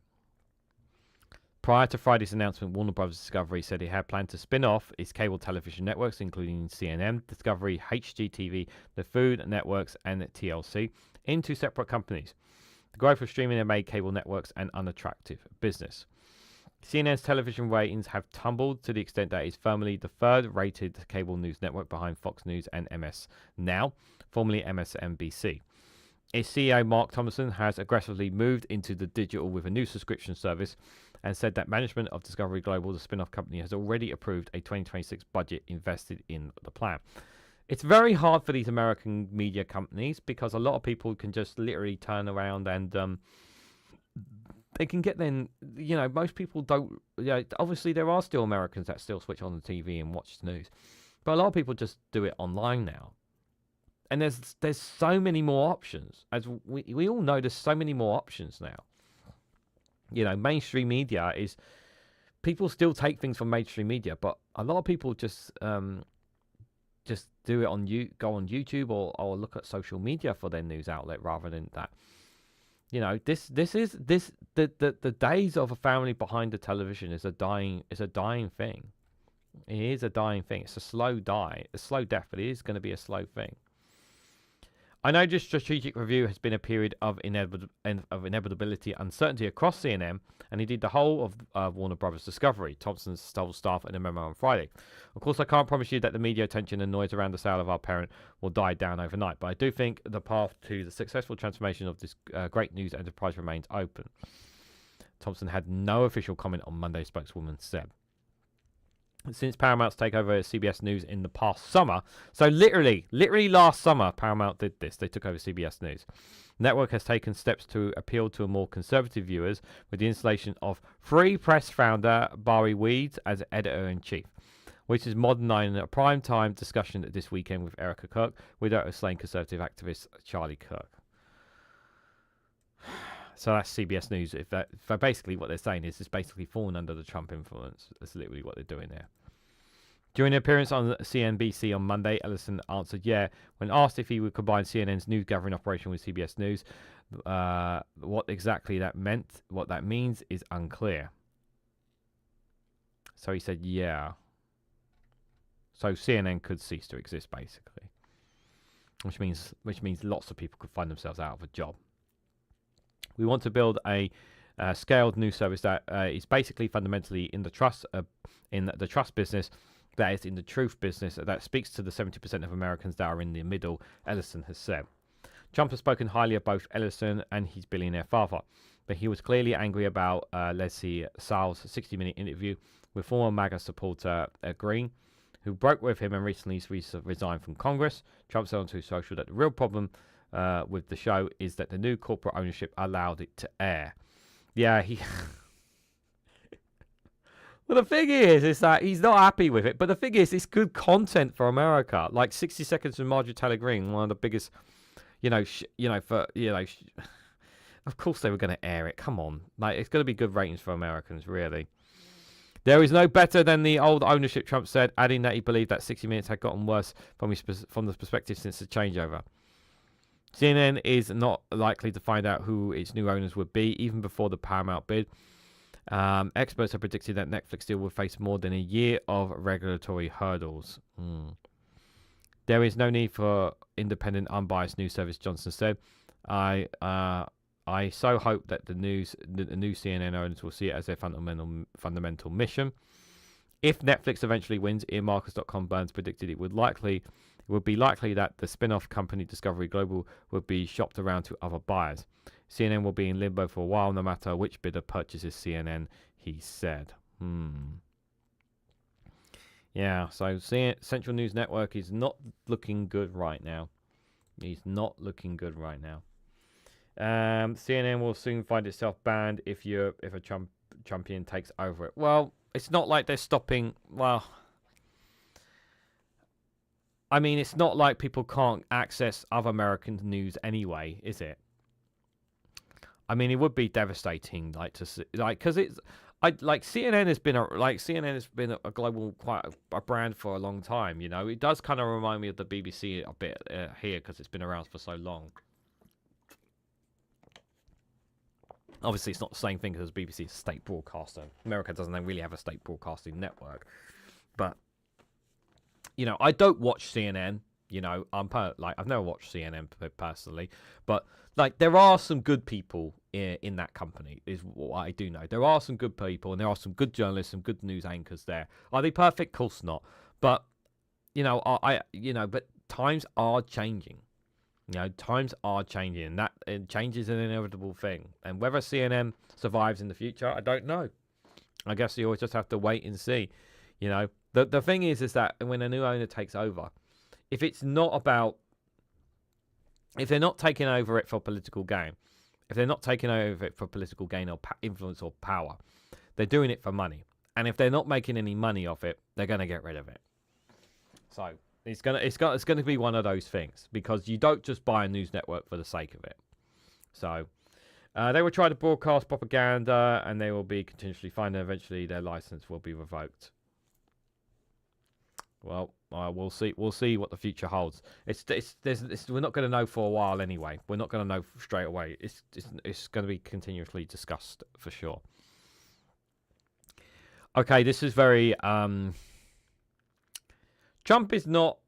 Speaker 1: Prior to Friday's announcement, Warner Bros. Discovery said it had planned to spin off its cable television networks, including CNN, Discovery, HGTV, the Food Networks, and TLC, into separate companies. The growth of streaming had made cable networks an unattractive business. CNN's television ratings have tumbled to the extent that it is firmly the third-rated cable news network behind Fox News and MS Now, formerly MSNBC. Its CEO, Mark Thompson, has aggressively moved into the digital with a new subscription service and said that management of Discovery Global, the spin-off company, has already approved a 2026 budget invested in the plan. It's very hard for these American media companies because a lot of people can just literally turn around and they can get then, most people don't, obviously there are still Americans that still switch on the TV and watch the news, but a lot of people just do it online now. And there's so many more options. As we all know, there's so many more options now. Mainstream media is, people still take things from mainstream media, but a lot of people just do it go on YouTube or look at social media for their news outlet rather than that. The days of a family behind the television is a dying thing. It is a dying thing. It's a slow death, but it is going to be a slow thing. I know this strategic review has been a period of inevitability, uncertainty across CNN, and indeed the whole of Warner Brothers Discovery, Thompson told staff in a memo on Friday. Of course, I can't promise you that the media attention and noise around the sale of our parent will die down overnight, but I do think the path to the successful transformation of this great news enterprise remains open. Thompson had no official comment on Monday, spokeswoman said. Since Paramount's takeover of CBS News in the past summer. So literally last summer, Paramount did this. They took over CBS News. The network has taken steps to appeal to more conservative viewers with the installation of Free Press founder Barry Weeds as editor-in-chief, which is modernizing a prime-time discussion this weekend with Erica Kirk, widow of slain conservative activist Charlie Kirk. So that's CBS News. If basically what they're saying is it's basically fallen under the Trump influence. That's literally what they're doing there. During an appearance on CNBC on Monday, Ellison answered, yeah, when asked if he would combine CNN's news gathering operation with CBS News. What exactly that meant, what that means is unclear. So he said, yeah. So CNN could cease to exist, basically. Which means lots of people could find themselves out of a job. We want to build a scaled news service that is basically fundamentally in the trust business, that is in the truth business, that speaks to the 70% of Americans that are in the middle, Ellison has said. Trump has spoken highly of both Ellison and his billionaire father, but he was clearly angry about Leslie Sal's 60-minute interview with former MAGA supporter Green, who broke with him and recently resigned from Congress. Trump said on Truth Social that the real problem with the show is that the new corporate ownership allowed it to air. Yeah, he... Well, the thing is that he's not happy with it. But the thing is, it's good content for America. Like 60 Seconds with Marjorie Taylor Greene, one of the biggest, of course they were going to air it. Come on. Like, it's going to be good ratings for Americans, really. There is no better than the old ownership, Trump said, adding that he believed that 60 Minutes had gotten worse from the perspective since the changeover. CNN is not likely to find out who its new owners would be, even before the Paramount bid. Experts have predicted that Netflix deal will face more than a year of regulatory hurdles. There is no need for independent, unbiased news service, Johnson said. I so hope that the new CNN owners will see it as their fundamental mission. If Netflix eventually wins, earmarkers.com Burns predicted it would be likely that the spin-off company Discovery Global would be shopped around to other buyers. CNN will be in limbo for a while, no matter which bidder purchases CNN, he said. Yeah, so Central News Network is not looking good right now. He's not looking good right now. CNN will soon find itself banned if a Trumpian takes over it. Well, it's not like they're stopping. Well, I mean, it's not like people can't access other American news anyway, is it? I mean, it would be devastating, because CNN has been a global a brand for a long time. You know, it does kind of remind me of the BBC a bit here because it's been around for so long. Obviously, it's not the same thing because BBC is a state broadcaster. America doesn't really have a state broadcasting network, but I don't watch CNN. I've never watched CNN personally, but there are some good people in that company, is what I do know. There are some good people, and there are some good journalists, some good news anchors there. Are they perfect? Of course not. But but times are changing. Times are changing, and change is an inevitable thing. And whether CNN survives in the future, I don't know. I guess you always just have to wait and see. The thing is that when a new owner takes over, if they're not taking over it for political gain, if they're not taking over it for political gain or influence or power, they're doing it for money. And if they're not making any money off it, they're going to get rid of it. So it's going to be one of those things, because you don't just buy a news network for the sake of it. So they will try to broadcast propaganda, and they will be continuously fined, and eventually their license will be revoked. Well, we'll see. We'll see what the future holds. We're not going to know for a while anyway. We're not going to know straight away. It's going to be continuously discussed for sure. Okay, this is very. Trump is not.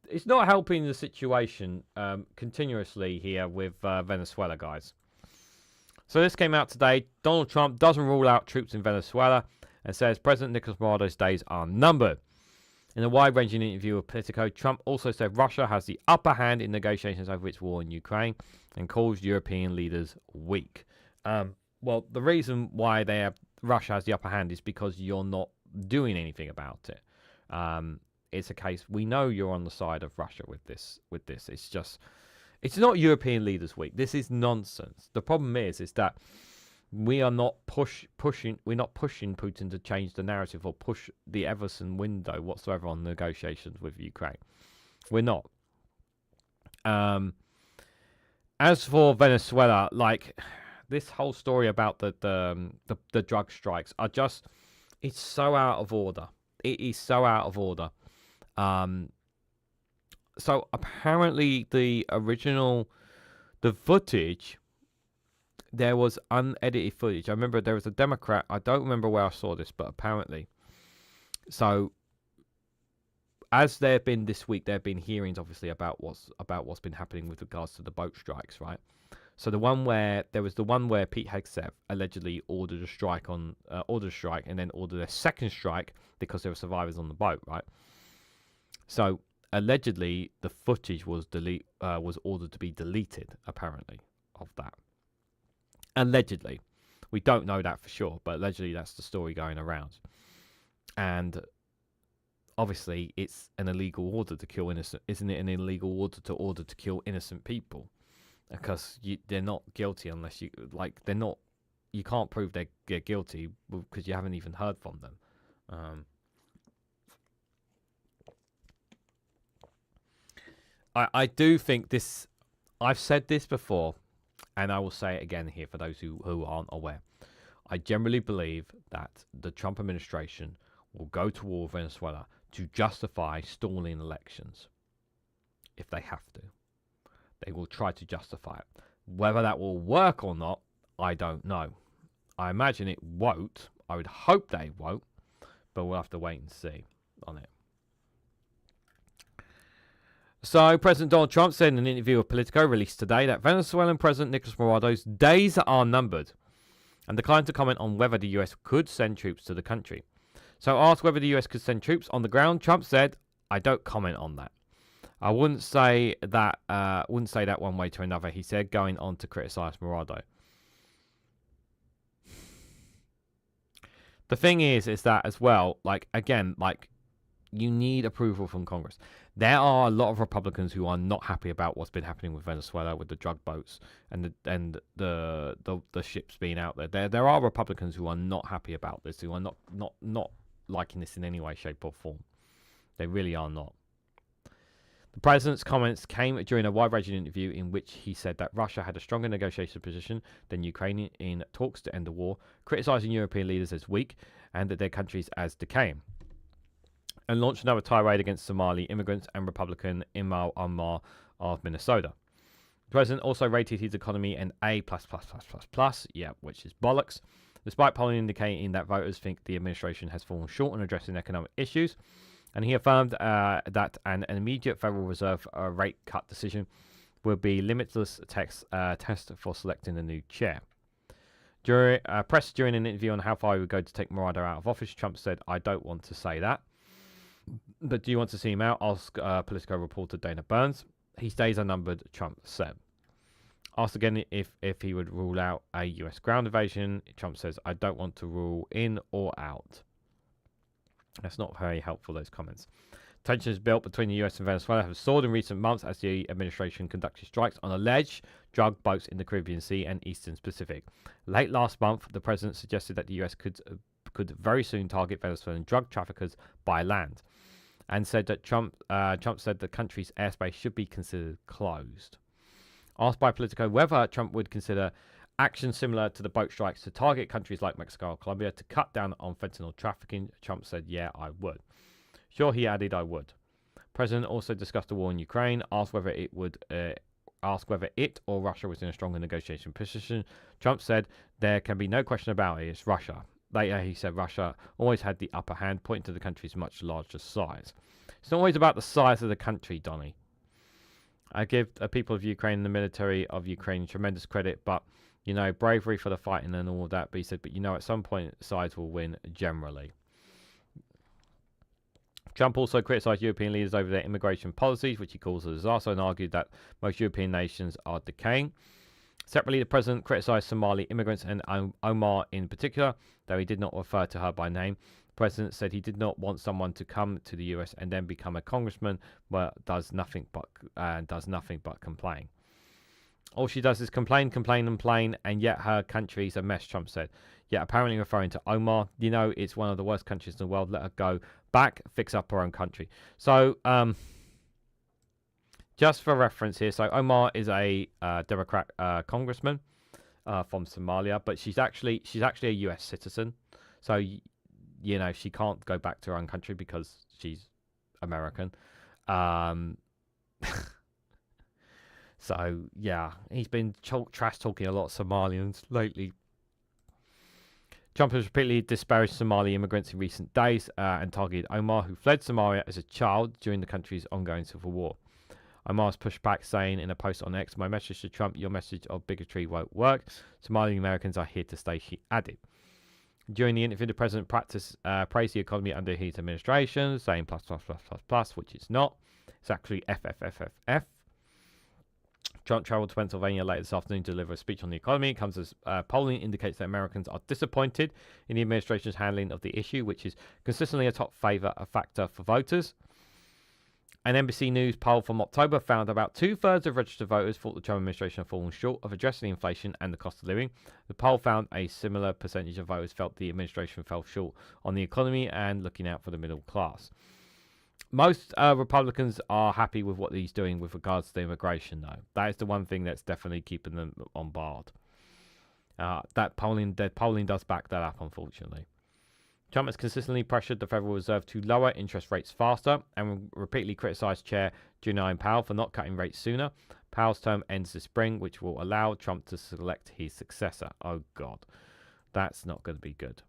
Speaker 1: It's not helping the situation continuously here with Venezuela, guys. So this came out today. Donald Trump doesn't rule out troops in Venezuela and says President Nicolás Maduro's days are numbered. In a wide-ranging interview with Politico, Trump also said Russia has the upper hand in negotiations over its war in Ukraine and calls European leaders weak. Well, the reason why Russia has the upper hand is because you're not doing anything about it. It's a case, we know you're on the side of Russia with this. It's just, it's not European Leaders Week. This is nonsense. The problem is that we are not pushing Putin to change the narrative or push the Everson window whatsoever on negotiations with Ukraine. We're not. As for Venezuela, like, this whole story about the drug strikes are just, it's so out of order. It is so out of order. So apparently the footage, there was unedited footage. I remember there was a Democrat, I don't remember where I saw this, but apparently. So as there have been this week, there have been hearings, obviously, about what's been happening with regards to the boat strikes, right? So the one where Pete Hegseth allegedly ordered a strike and then ordered a second strike because there were survivors on the boat, right? So allegedly the footage was ordered to be deleted, apparently, of that. Allegedly, we don't know that for sure, but allegedly that's the story going around. And obviously, it's an illegal order to kill innocent. Isn't it an illegal order to kill innocent people? Because they're not guilty unless you you can't prove they're guilty because you haven't even heard from them. I do think this. I've said this before, and I will say it again here for those who aren't aware. I generally believe that the Trump administration will go to war with Venezuela to justify stalling elections. If they have to, they will try to justify it. Whether that will work or not, I don't know. I imagine it won't. I would hope they won't, but we'll have to wait and see on it. So, President Donald Trump said in an interview with Politico released today that Venezuelan President Nicolás Maduro's days are numbered and declined to comment on whether the US could send troops to the country. So, asked whether the US could send troops on the ground, Trump said, "I don't comment on that. I wouldn't say that one way to another," he said, going on to criticize Maduro. The thing is that as well, you need approval from Congress. There are a lot of Republicans who are not happy about what's been happening with Venezuela, with the drug boats and the ships being out there. There are Republicans who are not happy about this, who are not liking this in any way, shape, or form. They really are not. The president's comments came during a wide-ranging interview in which he said that Russia had a stronger negotiation position than Ukraine in talks to end the war, criticizing European leaders as weak and their countries as decaying, and launched another tirade against Somali immigrants and Republican Imam Omar of Minnesota. The president also rated his economy an A+++++, which is bollocks, despite polling indicating that voters think the administration has fallen short on addressing economic issues. And he affirmed that an immediate Federal Reserve rate cut decision will be limitless test for selecting a new chair. Pressed during an interview on how far he would go to take Maduro out of office, Trump said, "I don't want to say that. But do you want to see him out?" asked Politico reporter Dana Burns. "His days are numbered," Trump said. Asked again if he would rule out a US ground invasion, Trump says, "I don't want to rule in or out." That's not very helpful, those comments. Tensions built between the US and Venezuela have soared in recent months as the administration conducted strikes on alleged drug boats in the Caribbean Sea and Eastern Pacific. Late last month, the president suggested that the US could very soon target Venezuelan drug traffickers by land, and said that Trump said the country's airspace should be considered closed. Asked by Politico whether Trump would consider action similar to the boat strikes to target countries like Mexico or Colombia to cut down on fentanyl trafficking, Trump said, "Yeah, I would." Sure, he added, "I would." President also discussed the war in Ukraine, asked whether it or Russia was in a stronger negotiation position. Trump said, "There can be no question about it, it's Russia." Later, he said Russia always had the upper hand, pointing to the country's much larger size. It's not always about the size of the country, Donny. I give the people of Ukraine and the military of Ukraine tremendous credit, but bravery for the fighting and all of that. But he said, at some point, sides will win generally. Trump also criticised European leaders over their immigration policies, which he calls a disaster, and argued that most European nations are decaying. Separately, the president criticised Somali immigrants and Omar in particular, though he did not refer to her by name. President said he did not want someone to come to the US and then become a congressman, but does nothing but complain. All she does is complain, and yet her country's a mess, Trump said. Yet apparently referring to Omar, it's one of the worst countries in the world. Let her go back, fix up her own country. So, just for reference here, so Omar is a Democrat congressman from Somalia, but she's actually a US citizen. So, she can't go back to her own country because she's American. So, yeah, he's been trash talking a lot of Somalians lately. Trump has repeatedly disparaged Somali immigrants in recent days and targeted Omar, who fled Somalia as a child during the country's ongoing civil war. Omar's pushed back, saying in a post on X, "My message to Trump, your message of bigotry won't work. Somali Americans are here to stay," she added. During the interview, the president praised the economy under his administration, saying plus, which it's not. It's actually FFFFF. Trump traveled to Pennsylvania later this afternoon to deliver a speech on the economy. It comes as polling indicates that Americans are disappointed in the administration's handling of the issue, which is consistently a top factor for voters. An NBC News poll from October found about 2/3 of registered voters thought the Trump administration had fallen short of addressing inflation and the cost of living. The poll found a similar percentage of voters felt the administration fell short on the economy and looking out for the middle class. Most Republicans are happy with what he's doing with regards to immigration, though. That is the one thing that's definitely keeping them on board. The polling does back that up, unfortunately. Trump has consistently pressured the Federal Reserve to lower interest rates faster and repeatedly criticized Chair Jerome Powell for not cutting rates sooner. Powell's term ends this spring, which will allow Trump to select his successor. Oh, God. That's not going to be good.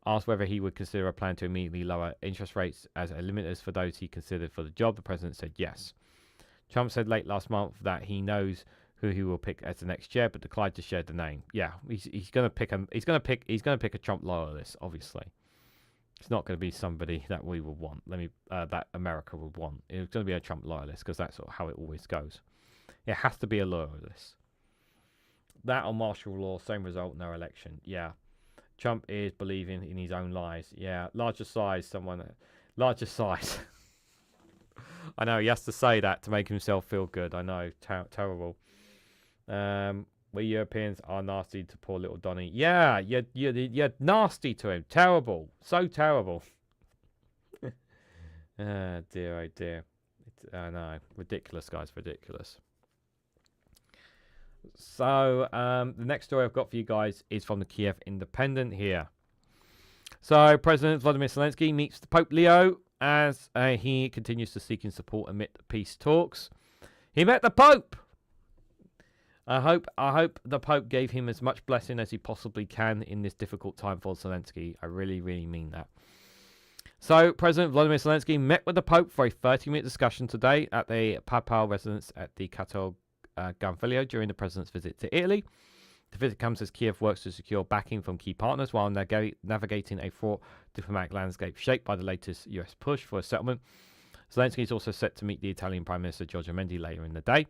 Speaker 1: Asked whether he would consider a plan to immediately lower interest rates as a limiters for those he considered for the job, the president said yes. Trump said late last month that he knows who he will pick as the next chair, but declined to share the name. Yeah, he's going to pick a Trump loyalist. Obviously, it's not going to be somebody that we would want. That America would want. It's going to be a Trump loyalist because that's how it always goes. It has to be a loyalist. That or martial law, same result, no election. Yeah. Trump is believing in his own lies. Yeah, larger size. I know, he has to say that to make himself feel good. I know, terrible. We Europeans are nasty to poor little Donny. Yeah, you're nasty to him. Terrible. So terrible. Dear, oh dear. I know. Ridiculous, guys. Ridiculous. So, the next story I've got for you guys is from the Kiev Independent here. So, President Volodymyr Zelensky meets the Pope Leo as he continues to seek in support amid peace talks. He met the Pope! I hope the Pope gave him as much blessing as he possibly can in this difficult time for Zelensky. I really, really mean that. So, President Volodymyr Zelensky met with the Pope for a 30-minute discussion today at the papal residence at the Countdownn during the president's visit to Italy. The visit comes as Kiev works to secure backing from key partners while navigating a fraught diplomatic landscape shaped by the latest US push for a settlement. Zelensky is also set to meet the Italian Prime Minister Giorgia Meloni later in the day.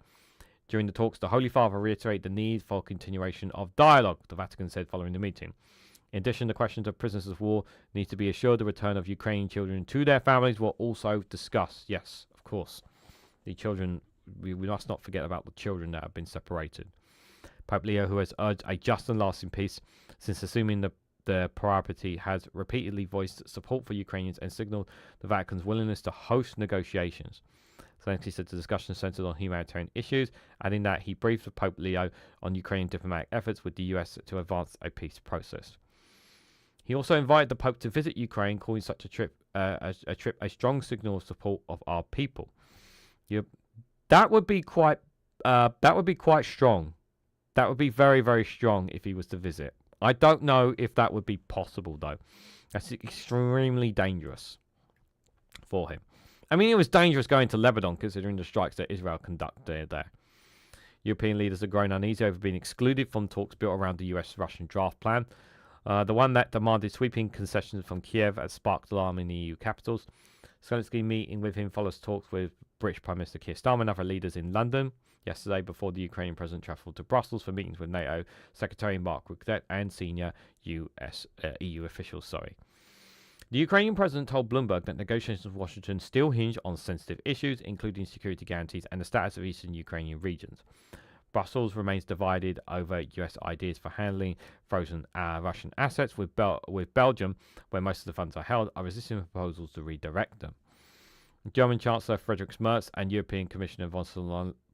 Speaker 1: During the talks, the Holy Father reiterated the need for continuation of dialogue, the Vatican said following the meeting. In addition, the questions of prisoners of war need to be assured the return of Ukrainian children to their families were also discussed. Yes, of course. The children, we must not forget about the children that have been separated. Pope Leo, who has urged a just and lasting peace since assuming the priority, has repeatedly voiced support for Ukrainians and signaled the Vatican's willingness to host negotiations. Zelensky said the discussion centered on humanitarian issues, adding that he briefed Pope Leo on Ukrainian diplomatic efforts with the US to advance a peace process. He also invited the Pope to visit Ukraine, calling such a trip a strong signal of support of our people. That would be quite strong. That would be very, very strong if he was to visit. I don't know if that would be possible, though. That's extremely dangerous for him. I mean, it was dangerous going to Lebanon, considering the strikes that Israel conducted there. European leaders have grown uneasy over being excluded from talks built around the US-Russian draft plan. The one that demanded sweeping concessions from Kiev has sparked alarm in the EU capitals. Zelensky meeting with him follows talks with British Prime Minister Keir Starmer and other leaders in London yesterday before the Ukrainian president travelled to Brussels for meetings with NATO Secretary Mark Rutte and senior EU officials. The Ukrainian president told Bloomberg that negotiations with Washington still hinge on sensitive issues, including security guarantees and the status of eastern Ukrainian regions. Brussels remains divided over US ideas for handling frozen Russian assets, with Belgium, where most of the funds are held, are resisting proposals to redirect them. German Chancellor Friedrich Merz and European Commissioner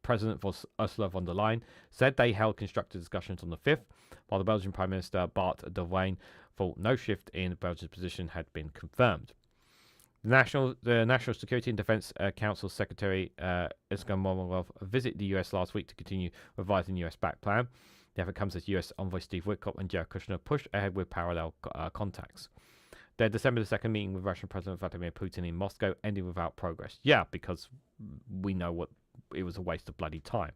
Speaker 1: President Ursula von der Leyen said they held constructive discussions on the 5th, while the Belgian Prime Minister Bart De Wijn thought no shift in Belgium's position had been confirmed. The National Security and Defense Council Secretary Iska Momolov visited the US last week to continue revising the US-backed plan. The effort comes as US Envoy Steve Witkoff and Jared Kushner push ahead with parallel contacts. Their December 2nd meeting with Russian President Vladimir Putin in Moscow ended without progress. Yeah, because we know it was a waste of bloody time.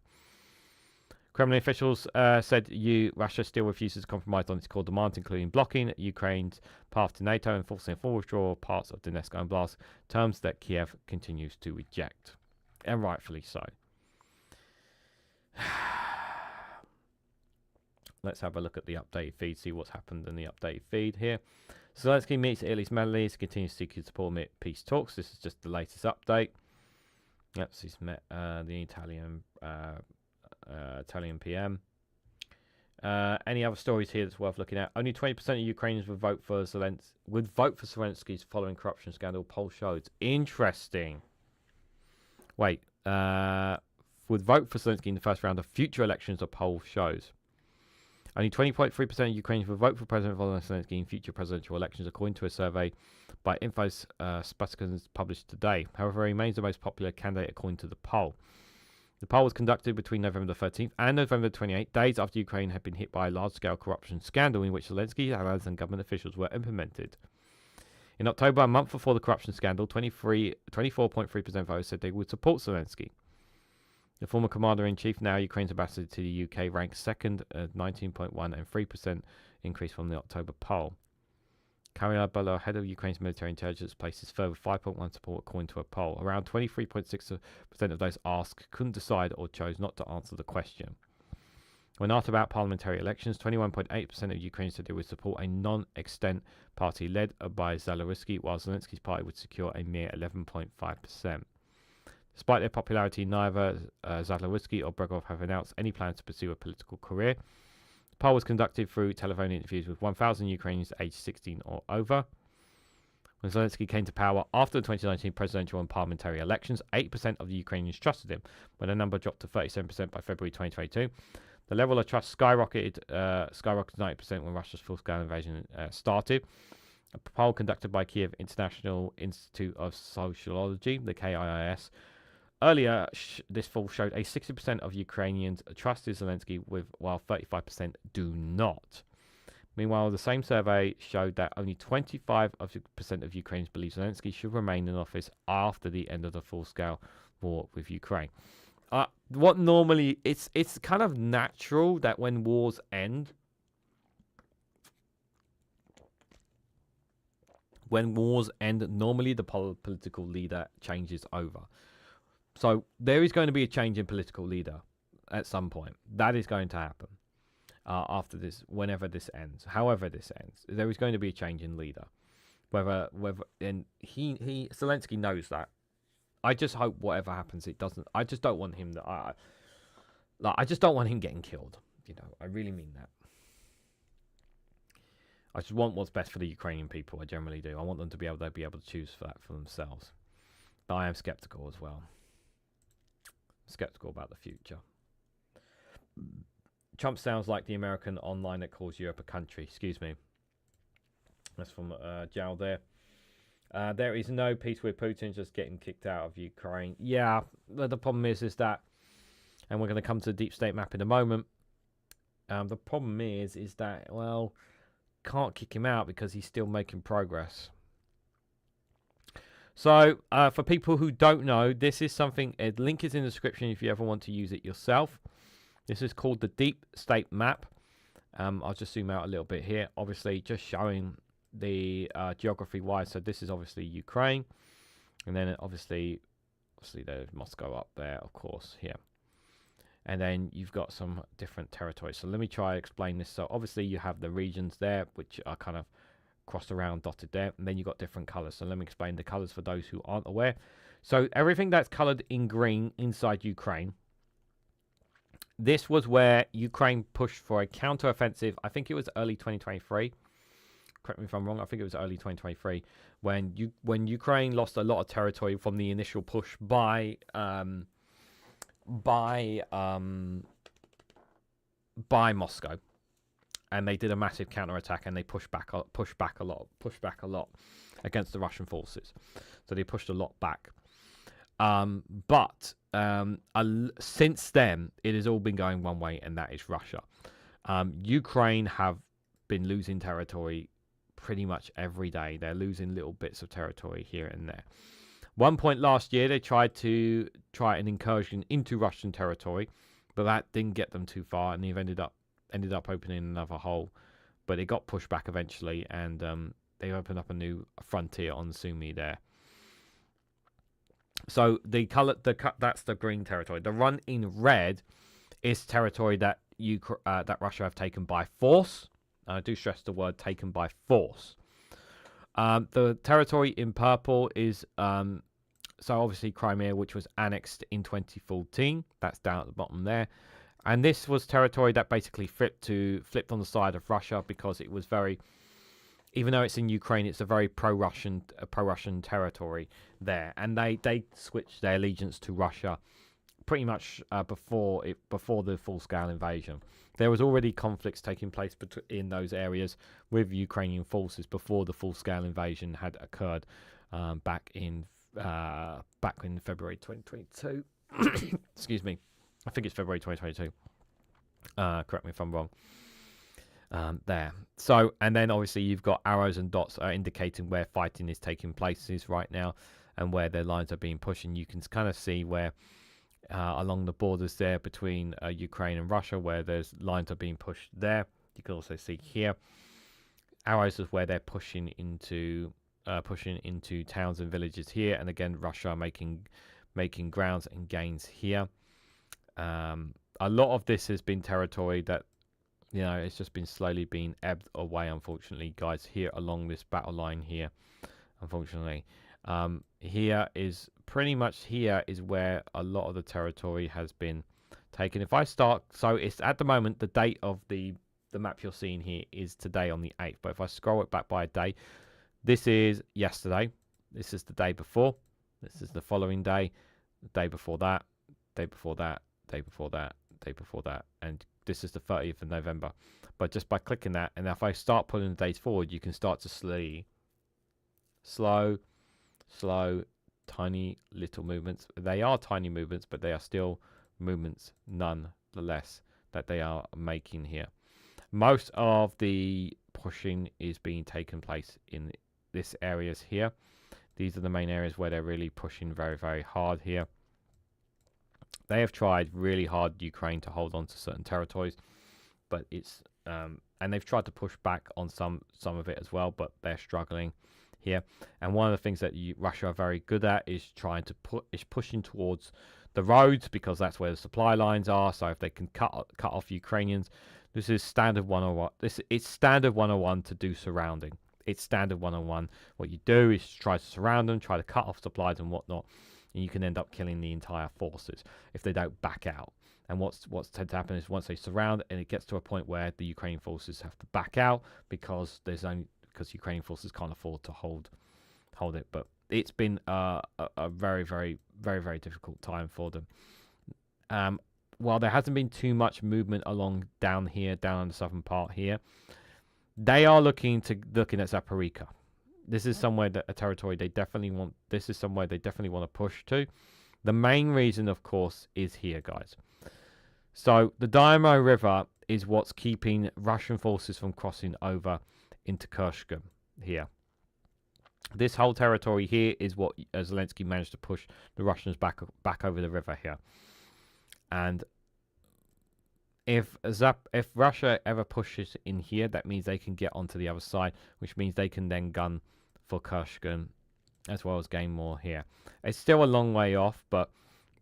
Speaker 1: Kremlin officials said Russia still refuses to compromise on its core demands, including blocking Ukraine's path to NATO and forcing a full withdrawal of parts of Donetsk and Donbass, terms that Kiev continues to reject. And rightfully so. Let's have a look at the updated feed, see what's happened in the updated feed here. Zelensky meets Italy's Mellis, continues seeking support amid peace talks. This is just the latest update. Yep, so he's met the Italian PM. Any other stories here that's worth looking at? Only 20% of Ukrainians would vote for Zelensky's following corruption scandal, poll shows. Interesting. Wait, would vote for Zelensky in the first round of future elections, or poll shows. Only 20.3% of Ukrainians will vote for President Volodymyr Zelensky in future presidential elections, according to a survey by Infos Spatikans published today. However, he remains the most popular candidate according to the poll. The poll was conducted between November 13th and November 28th, days after Ukraine had been hit by a large-scale corruption scandal in which Zelensky's allies and government officials were implemented. In October, a month before the corruption scandal, 24.3% of voters said they would support Zelensky. The former commander-in-chief, now Ukraine's ambassador to the UK, ranks second at 19.1% and 3% increase from the October poll. Kamila Bello, head of Ukraine's military intelligence, places further 5.1 support according to a poll. Around 23.6% of those asked couldn't decide or chose not to answer the question. When asked about parliamentary elections, 21.8% of Ukrainians said they would support a non-extent party led by Zelensky, while Zelensky's party would secure a mere 11.5%. Despite their popularity, neither Zelensky or Bregov have announced any plans to pursue a political career. The poll was conducted through telephone interviews with 1,000 Ukrainians aged 16 or over. When Zelensky came to power after the 2019 presidential and parliamentary elections, 8% of the Ukrainians trusted him, when the number dropped to 37% by February 2022. The level of trust skyrocketed 90% when Russia's full-scale invasion started. A poll conducted by Kiev International Institute of Sociology, the KIIS, earlier this fall showed a 60% of Ukrainians trusted Zelensky, while 35% do not. Meanwhile, the same survey showed that only 25% of Ukrainians believe Zelensky should remain in office after the end of the full-scale war with Ukraine. What normally it's kind of natural that when wars end, normally the political leader changes over. So there is going to be a change in political leader at some point. That is going to happen after this, whenever this ends, however this ends. There is going to be a change in leader. And Zelensky knows that. I just hope whatever happens, it doesn't. I just don't want him I just don't want him getting killed. You know, I really mean that. I just want what's best for the Ukrainian people. I generally do. I want them to be able to choose for that for themselves. But I am skeptical as well. Skeptical about the future. Trump sounds like the American online that calls Europe a country. Excuse me. That's from Jal there. There is no peace with Putin, just getting kicked out of Ukraine. Yeah, the problem is that, and we're going to come to the deep state map in a moment. The problem is that, well, can't kick him out because he's still making progress. So, for people who don't know, this is something, a link is in the description if you ever want to use it yourself. This is called the Deep State Map. I'll just zoom out a little bit here. Obviously, just showing the geography-wise. So this is obviously Ukraine. And then obviously there's Moscow up there, of course, here. And then you've got some different territories. So let me try to explain this. So obviously you have the regions there, which are kind of crossed around, dotted there, and then you've got different colors. So let me explain the colors for those who aren't aware. So everything that's colored in green inside Ukraine, this was where Ukraine pushed for a counter-offensive. I think it was early 2023. Correct me if I'm wrong. I think it was early 2023 when Ukraine lost a lot of territory from the initial push by Moscow, and they did a massive counterattack, and they pushed back a lot against the Russian forces. So they pushed a lot back. But since then, it has all been going one way, and that is Russia. Ukraine have been losing territory pretty much every day. They're losing little bits of territory here and there. One point last year, they tried an incursion into Russian territory, but that didn't get them too far, and they've ended up opening another hole. But it got pushed back eventually, and they opened up a new frontier on Sumy there. So that's the green territory. The run in red is territory that that Russia have taken by force. I do stress the word taken by force. The territory in purple is so obviously Crimea, which was annexed in 2014. That's down at the bottom there. And this was territory that basically flipped on the side of Russia, because it was very, even though it's in Ukraine, it's a very pro-Russian territory there, and they switched their allegiance to Russia pretty much before the full-scale invasion. There was already conflicts taking place in those areas with Ukrainian forces before the full-scale invasion had occurred back in February 2022. Excuse me, I think it's February 2022. Correct me if I'm wrong. There. So, and then obviously you've got arrows and dots indicating where fighting is taking place right now, and where their lines are being pushed. And you can kind of see where along the borders there between Ukraine and Russia, where there's lines are being pushed there. You can also see here arrows is where they're pushing into towns and villages here, and again Russia making grounds and gains here. A lot of this has been territory that, you know, it's just been slowly being ebbed away, unfortunately, guys, here along this battle line here, unfortunately. Here is where a lot of the territory has been taken. If I start, so it's at the moment, the date of the map you're seeing here is today on the 8th. But if I scroll it back by a day, this is yesterday. This is the day before. This is the following day. The day before that. Day before that. Day before that. Day before that. And this is the 30th of November. But just by clicking that, and if I start pulling the days forward, you can start to see slow, tiny little movements. They are tiny movements, but they are still movements nonetheless that they are making here. Most of the pushing is being taken place in this areas here. These are the main areas where they're really pushing very, very hard here. They have tried really hard, Ukraine, to hold on to certain territories, but it's and they've tried to push back on some of it as well, but they're struggling here. And one of the things that Russia are very good at is pushing towards the roads, because that's where the supply lines are. So if they can cut off Ukrainians, this is standard 101. It's standard 101 to do surrounding. It's standard 101. What you do is try to surround them, try to cut off supplies and whatnot, and you can end up killing the entire forces if they don't back out. And what's tend to happen is once they surround, and it gets to a point where the Ukrainian forces have to back out because Ukrainian forces can't afford to hold it. But it's been a very, very, very, very difficult time for them. While there hasn't been too much movement down on the southern part here, they are looking at Zaporizhzhia. This is somewhere that a territory they definitely want. This is somewhere they definitely want to push to. The main reason, of course, is here, guys. So the Dynamo River is what's keeping Russian forces from crossing over into Kherson here. This whole territory here is what Zelensky managed to push the Russians back over the river here. And if Russia ever pushes in here, that means they can get onto the other side, which means they can then gun for Kherson as well as gain more here. It's still a long way off, but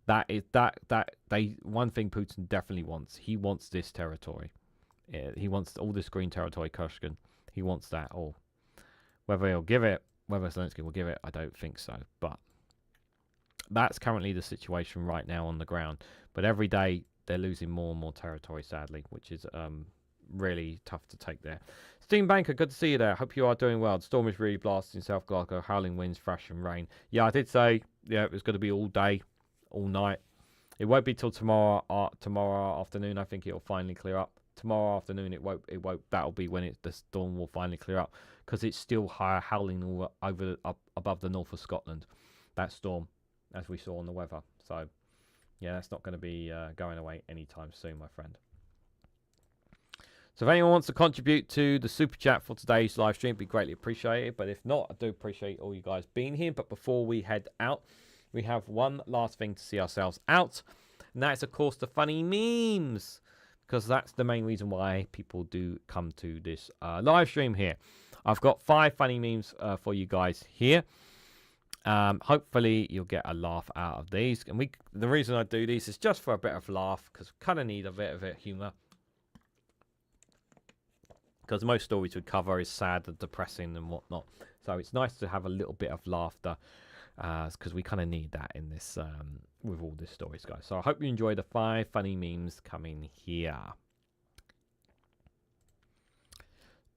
Speaker 1: one thing Putin definitely wants. He wants this territory. He wants all this green territory, Kherson. He wants that all. Whether Zelensky will give it, I don't think so. But that's currently the situation right now on the ground. But every day they're losing more and more territory, sadly, which is really tough to take there. Steam Banker, good to see you there. Hope you are doing well. The storm is really blasting South Glasgow. Howling winds, thrash and rain. Yeah, I did say it was going to be all day, all night. It won't be till tomorrow afternoon. I think it'll finally clear up. Tomorrow afternoon, it won't. That'll be when the storm will finally clear up, because it's still howling all over up above the north of Scotland. That storm, as we saw on the weather. So, yeah, that's not going to be going away anytime soon, my friend. So if anyone wants to contribute to the super chat for today's live stream, it'd be greatly appreciated. But if not, I do appreciate all you guys being here. But before we head out, we have one last thing to see ourselves out, and that's of course the funny memes, because that's the main reason why people do come to this live stream here. I've got 5 funny memes for you guys here. Hopefully you'll get a laugh out of these, and the reason I do these is just for a bit of laugh, because we kind of need a bit of humor. Because most stories we cover is sad and depressing and whatnot. So it's nice to have a little bit of laughter, because we kind of need that in this with all these stories, guys. So I hope you enjoy the 5 funny memes coming here.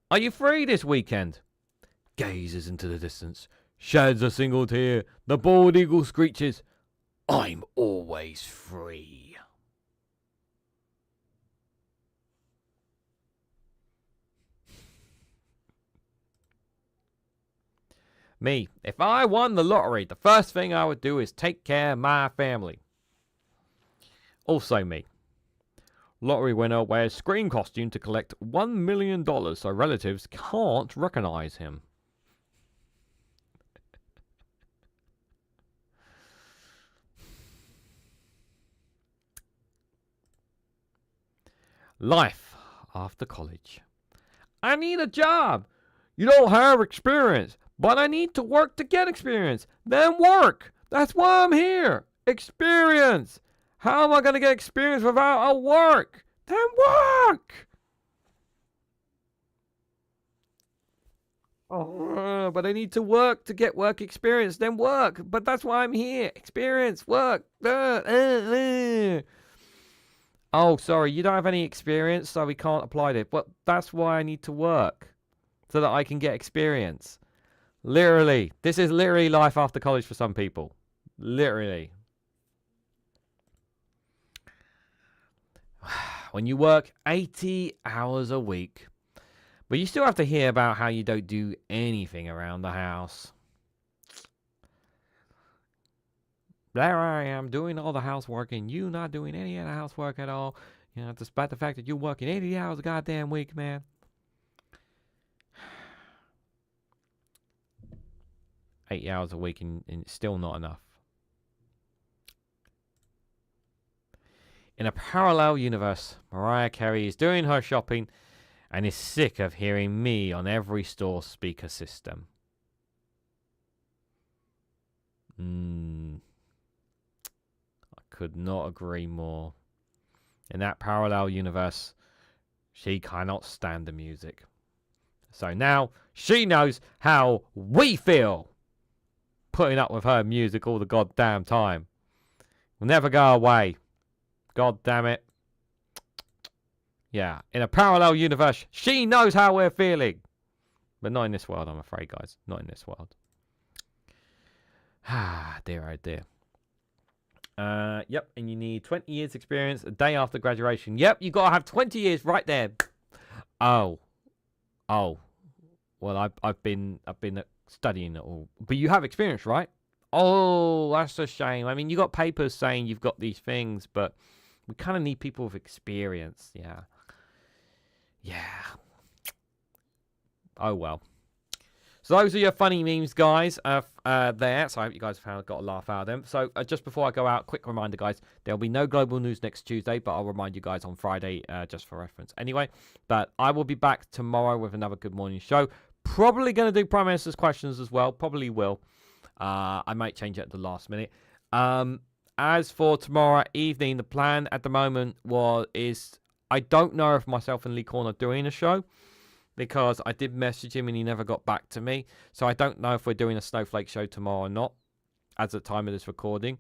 Speaker 1: Are you free this weekend? Gazes into the distance, sheds a single tear. The bald eagle screeches, I'm always free. Me, if I won the lottery, the first thing I would do is take care of my family. Also me. Lottery winner wears screen costume to collect $1 million so relatives can't recognize him. Life after college. I need a job. You don't have experience. But I need to work to get experience. Then work. That's why I'm here. Experience. How am I going to get experience without a work? Then work. Oh, but I need to work to get work experience. Then work. But that's why I'm here. Experience. Work. Oh, sorry. You don't have any experience, so we can't apply it. But that's why I need to work, so that I can get experience. Literally. This is literally life after college for some people. Literally. When you work 80 hours a week, but you still have to hear about how you don't do anything around the house. There I am doing all the housework and you not doing any of the housework at all. You know, despite the fact that you're working 80 hours a goddamn week, man. 8 hours a week and it's still not enough. In a parallel universe, Mariah Carey is doing her shopping and is sick of hearing me on every store speaker system. I could not agree more. In that parallel universe, she cannot stand the music. So now she knows how we feel. Putting up with her music all the goddamn time. Will never go away. God damn it. Yeah, in a parallel universe, she knows how we're feeling. But not in this world, I'm afraid, guys. Not in this world. Ah, dear, oh dear. Yep, and you need 20 years experience a day after graduation. Yep, you got to have 20 years right there. Oh. Well, I've been studying it all. But you have experience, right? Oh, that's a shame. I mean, you got papers saying you've got these things, but we kind of need people with experience. Yeah. Oh, well. So those are your funny memes, guys, there. So I hope you guys have got a laugh out of them. So just before I go out, quick reminder, guys, there'll be no global news next Tuesday, but I'll remind you guys on Friday just for reference. Anyway, but I will be back tomorrow with another Good Morning show. Probably going to do Prime Minister's questions as well. Probably will. I might change it at the last minute. As for tomorrow evening, the plan at the moment is I don't know if myself and Lee Corn are doing a show. because I did message him and he never got back to me. So I don't know if we're doing a Snowflake show tomorrow or not, at the time of this recording.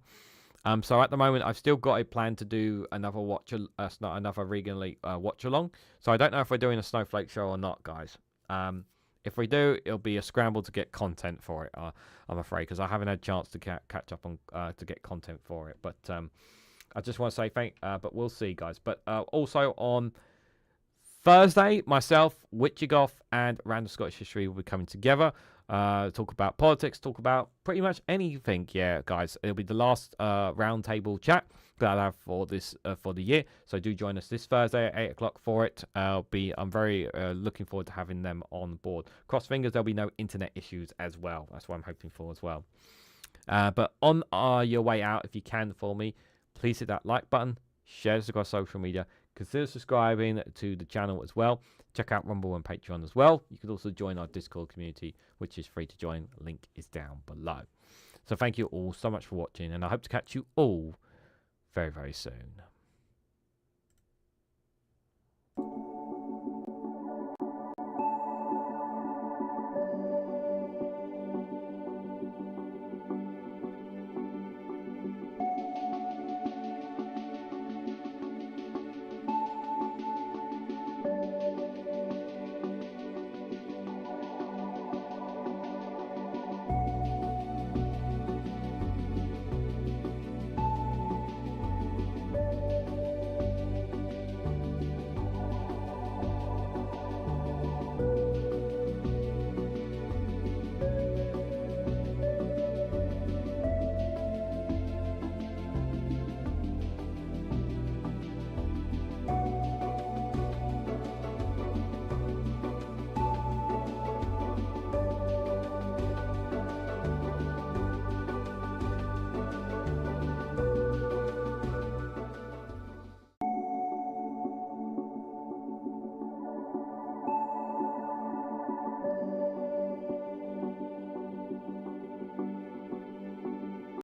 Speaker 1: So at the moment, I've still got a plan to do another another Reganelite watch along. So I don't know if we're doing a Snowflake show or not, guys. If we do, it'll be a scramble to get content for it. I'm afraid, because I haven't had a chance to catch up on to get content for it. But I just want to say but we'll see, guys. But also on Thursday, myself, Witchigoth, and Random Scottish History will be coming together. Talk about politics, talk about pretty much anything. Yeah, guys, it'll be the last roundtable chat that I'll have for this for the year. So do join us this Thursday at 8 o'clock for it. I'm very looking forward to having them on board. Cross fingers, there'll be no internet issues as well. That's what I'm hoping for as well. But on your way out, if you can for me, please hit that like button, share this across social media. Consider subscribing to the channel as well. Check out Rumble and Patreon as well. You can also join our Discord community, which is free to join. Link is down below. So thank you all so much for watching, and I hope to catch you all very, very soon.